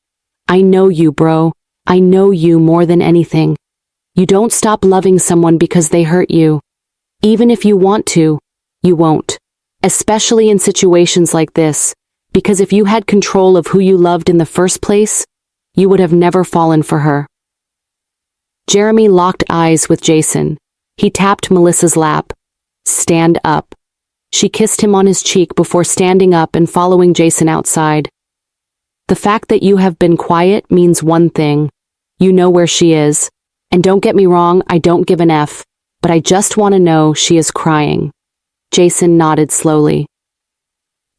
I know you, bro. I know you more than anything. You don't stop loving someone because they hurt you. Even if you want to, you won't. Especially in situations like this, because if you had control of who you loved in the first place, you would have never fallen for her. Jeremy locked eyes with Jason. He tapped Melissa's lap. Stand up. She kissed him on his cheek before standing up and following Jason outside. The fact that you have been quiet means one thing. You know where she is. And don't get me wrong, I don't give an F, but I just want to know she is crying. Jason nodded slowly.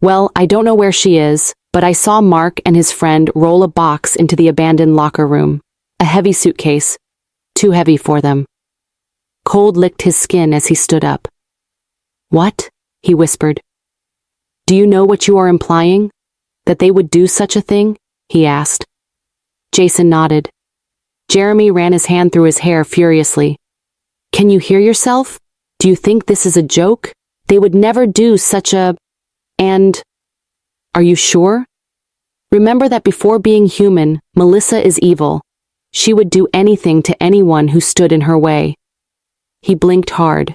Well, I don't know where she is, but I saw Mark and his friend roll a box into the abandoned locker room. A heavy suitcase. Too heavy for them. Cold licked his skin as he stood up. What? He whispered. Do you know what you are implying? That they would do such a thing? He asked. Jason nodded. Jeremy ran his hand through his hair furiously. Can you hear yourself? Do you think this is a joke? They would never do such a... And... Are you sure? Remember that before being human, Melissa is evil. She would do anything to anyone who stood in her way. He blinked hard.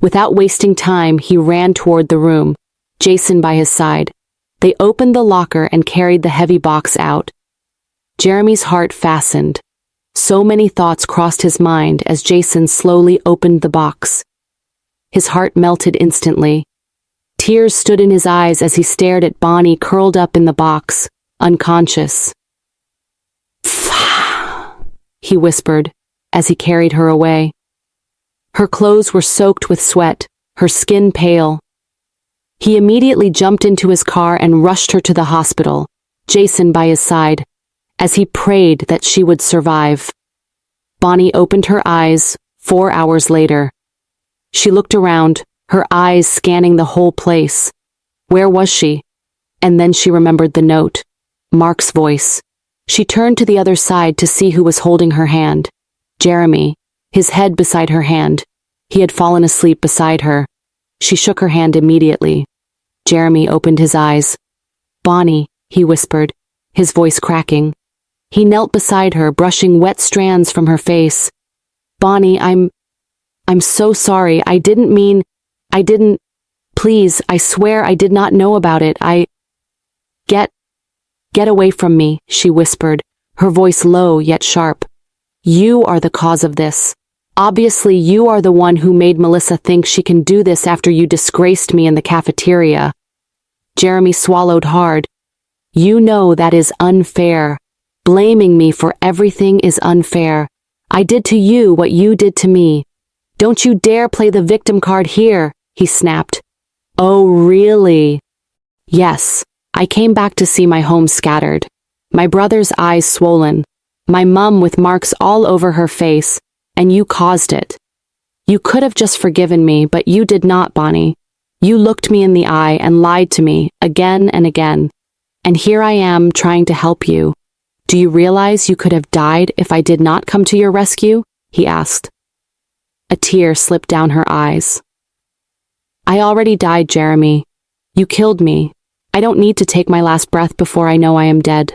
Without wasting time, he ran toward the room, Jason by his side. They opened the locker and carried the heavy box out. Jeremy's heart fastened. So many thoughts crossed his mind as Jason slowly opened the box. His heart melted instantly. Tears stood in his eyes as he stared at Bonnie curled up in the box, unconscious. He whispered as he carried her away. Her clothes were soaked with sweat, her skin pale. He immediately jumped into his car and rushed her to the hospital, Jason by his side, as he prayed that she would survive. Bonnie opened her eyes 4 hours later. She looked around, her eyes scanning the whole place. Where was she? And then she remembered the note. Mark's voice. She turned to the other side to see who was holding her hand. Jeremy, his head beside her hand. He had fallen asleep beside her. She shook her hand immediately. Jeremy opened his eyes. Bonnie, he whispered, his voice cracking. He knelt beside her, brushing wet strands from her face. Bonnie, I'm so sorry. I didn't. Please, I swear I did not know about it. Get away from me, she whispered, her voice low yet sharp. You are the cause of this. Obviously, you are the one who made Melissa think she can do this after you disgraced me in the cafeteria. Jeremy swallowed hard. You know that is unfair. Blaming me for everything is unfair. I did to you what you did to me. Don't you dare play the victim card here, he snapped. Oh, really? Yes. I came back to see my home scattered. My brother's eyes swollen. My mum with marks all over her face. And you caused it. You could have just forgiven me, but you did not, Bonnie. You looked me in the eye and lied to me, again and again. And here I am trying to help you. Do you realize you could have died if I did not come to your rescue? He asked. A tear slipped down her eyes. I already died, Jeremy. You killed me. I don't need to take my last breath before I know I am dead.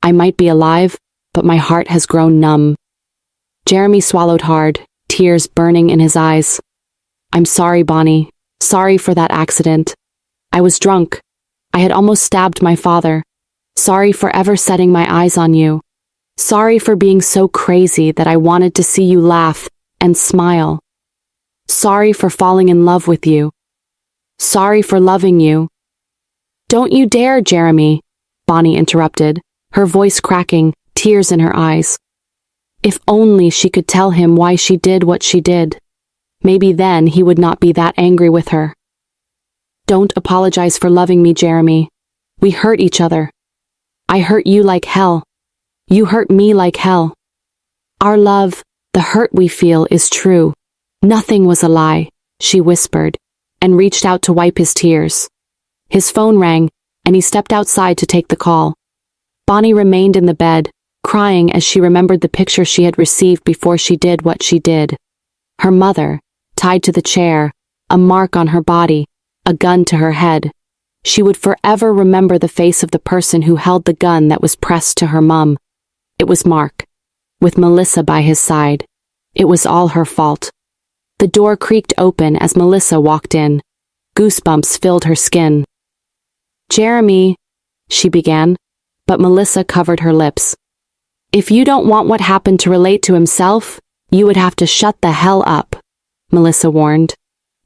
I might be alive, but my heart has grown numb. Jeremy swallowed hard, tears burning in his eyes. I'm sorry, Bonnie. Sorry for that accident. I was drunk. I had almost stabbed my father. Sorry for ever setting my eyes on you. Sorry for being so crazy that I wanted to see you laugh and smile. Sorry for falling in love with you. Sorry for loving you. Don't you dare, Jeremy, Bonnie interrupted, her voice cracking, tears in her eyes. If only she could tell him why she did what she did. Maybe then he would not be that angry with her. Don't apologize for loving me, Jeremy. We hurt each other. I hurt you like hell. You hurt me like hell. Our love, the hurt we feel, is true. Nothing was a lie, she whispered, and reached out to wipe his tears. His phone rang, and he stepped outside to take the call. Bonnie remained in the bed, crying as she remembered the picture she had received before she did what she did. Her mother, tied to the chair, a mark on her body, a gun to her head. She would forever remember the face of the person who held the gun that was pressed to her mum. It was Mark, with Melissa by his side. It was all her fault. The door creaked open as Melissa walked in. Goosebumps filled her skin. Jeremy, she began, but Melissa covered her lips. If you don't want what happened to relate to himself, you would have to shut the hell up, Melissa warned.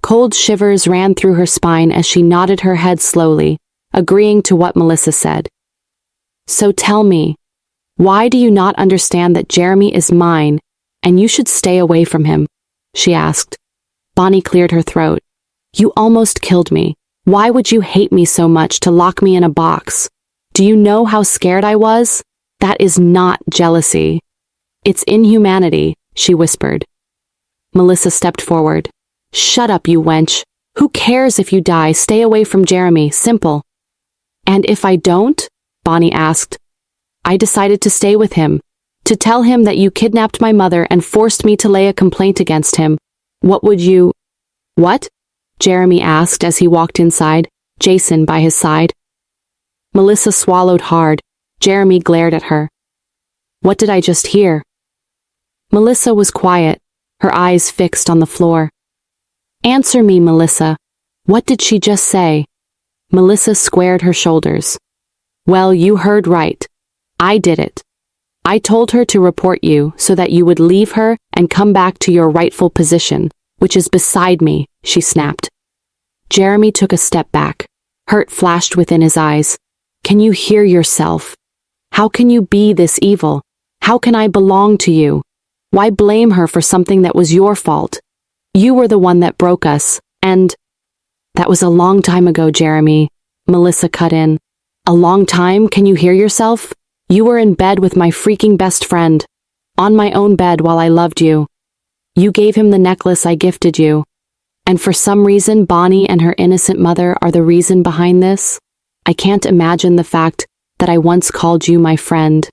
Cold shivers ran through her spine as she nodded her head slowly, agreeing to what Melissa said. So tell me, why do you not understand that Jeremy is mine and you should stay away from him? She asked. Bonnie cleared her throat. You almost killed me. Why would you hate me so much to lock me in a box? Do you know how scared I was? That is not jealousy. It's inhumanity, she whispered. Melissa stepped forward. Shut up, you wench. Who cares if you die? Stay away from Jeremy. Simple. And if I don't? Bonnie asked. I decided to stay with him, to tell him that you kidnapped my mother and forced me to lay a complaint against him. What would you... What? Jeremy asked as he walked inside, Jason by his side. Melissa swallowed hard. Jeremy glared at her. What did I just hear? Melissa was quiet, her eyes fixed on the floor. Answer me, Melissa. What did she just say? Melissa squared her shoulders. Well, you heard right. I did it. I told her to report you so that you would leave her and come back to your rightful position, which is beside me, she snapped. Jeremy took a step back. Hurt flashed within his eyes. Can you hear yourself? How can you be this evil? How can I belong to you? Why blame her for something that was your fault? You were the one that broke us, and... That was a long time ago, Jeremy, Melissa cut in. A long time? Can you hear yourself? You were in bed with my freaking best friend. On my own bed while I loved you. You gave him the necklace I gifted you. And for some reason, Bonnie and her innocent mother are the reason behind this? I can't imagine the fact that I once called you my friend.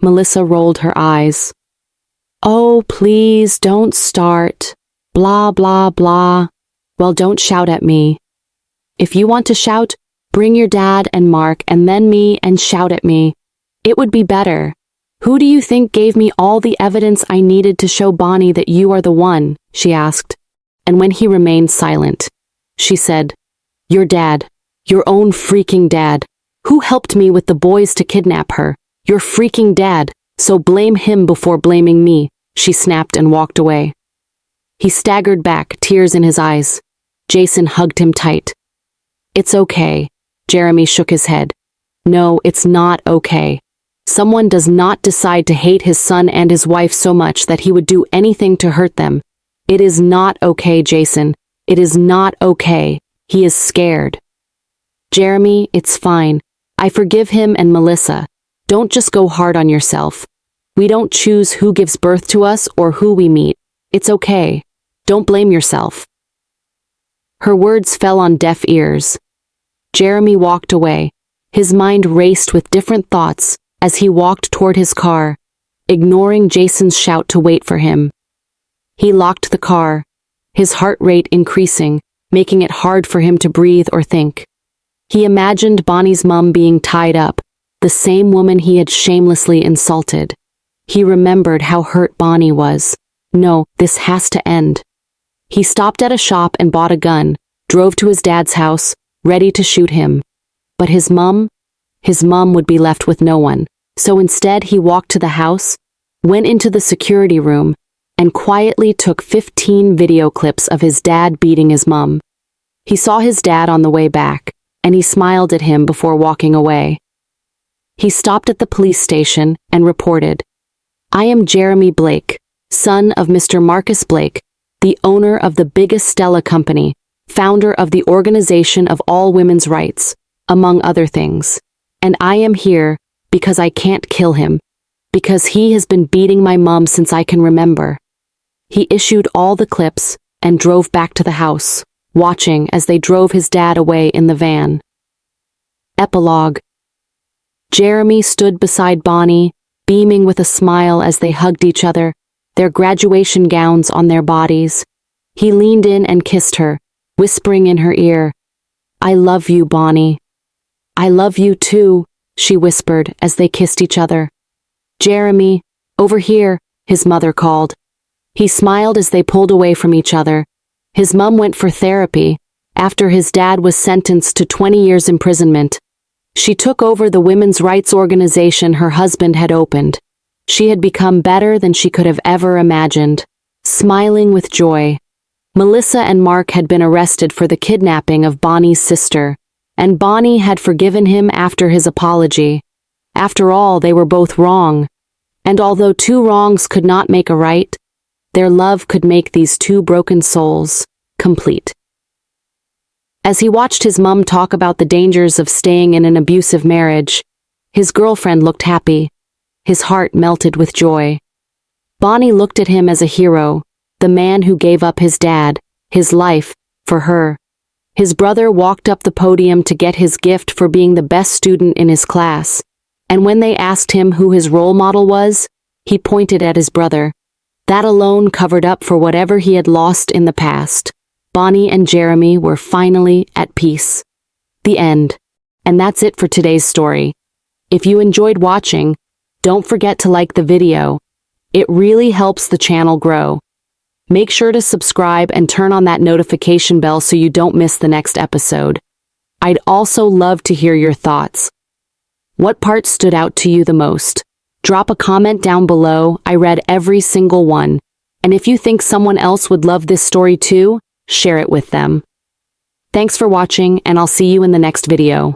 Melissa rolled her eyes. Oh, please, don't start. Blah, blah, blah. Well, don't shout at me. If you want to shout, bring your dad and Mark and then me and shout at me. It would be better. Who do you think gave me all the evidence I needed to show Bonnie that you are the one? She asked. And when he remained silent, she said, Your dad. Your own freaking dad. Who helped me with the boys to kidnap her? Your freaking dad. So blame him before blaming me, she snapped and walked away. He staggered back, tears in his eyes. Jason hugged him tight. It's okay. Jeremy shook his head. No, it's not okay. Someone does not decide to hate his son and his wife so much that he would do anything to hurt them. It is not okay, Jason. It is not okay. He is scared. Jeremy, it's fine. I forgive him and Melissa. Don't just go hard on yourself. We don't choose who gives birth to us or who we meet. It's okay. Don't blame yourself. Her words fell on deaf ears. Jeremy walked away. His mind raced with different thoughts as he walked toward his car, ignoring Jason's shout to wait for him. He locked the car, his heart rate increasing, making it hard for him to breathe or think. He imagined Bonnie's mom being tied up, the same woman he had shamelessly insulted. He remembered how hurt Bonnie was. No, this has to end. He stopped at a shop and bought a gun, drove to his dad's house, ready to shoot him. But his mom would be left with no one. So instead he walked to the house, went into the security room, and quietly took 15 video clips of his dad beating his mom. He saw his dad on the way back, and he smiled at him before walking away. He stopped at the police station and reported, I am Jeremy Blake, son of Mr. Marcus Blake, the owner of the biggest Stella company, founder of the Organization of All Women's Rights, among other things. And I am here because I can't kill him, because he has been beating my mom since I can remember. He issued all the clips and drove back to the house, watching as they drove his dad away in the van. Epilogue. Jeremy stood beside Bonnie, beaming with a smile as they hugged each other, their graduation gowns on their bodies. He leaned in and kissed her, whispering in her ear, I love you, Bonnie. I love you too, she whispered as they kissed each other. Jeremy, over here, his mother called. He smiled as they pulled away from each other. His mom went for therapy after his dad was sentenced to 20 years imprisonment. She took over the women's rights organization her husband had opened. She had become better than she could have ever imagined, smiling with joy. Melissa and Mark had been arrested for the kidnapping of Bonnie's sister, and Bonnie had forgiven him after his apology. After all, they were both wrong, and although two wrongs could not make a right, their love could make these two broken souls complete. As he watched his mum talk about the dangers of staying in an abusive marriage, his girlfriend looked happy. His heart melted with joy. Bonnie looked at him as a hero, the man who gave up his dad, his life, for her. His brother walked up the podium to get his gift for being the best student in his class, and when they asked him who his role model was, he pointed at his brother. That alone covered up for whatever he had lost in the past. Bonnie and Jeremy were finally at peace. The end. And that's it for today's story. If you enjoyed watching, don't forget to like the video. It really helps the channel grow. Make sure to subscribe and turn on that notification bell so you don't miss the next episode. I'd also love to hear your thoughts. What part stood out to you the most? Drop a comment down below. I read every single one. And if you think someone else would love this story too, share it with them. Thanks for watching, and I'll see you in the next video.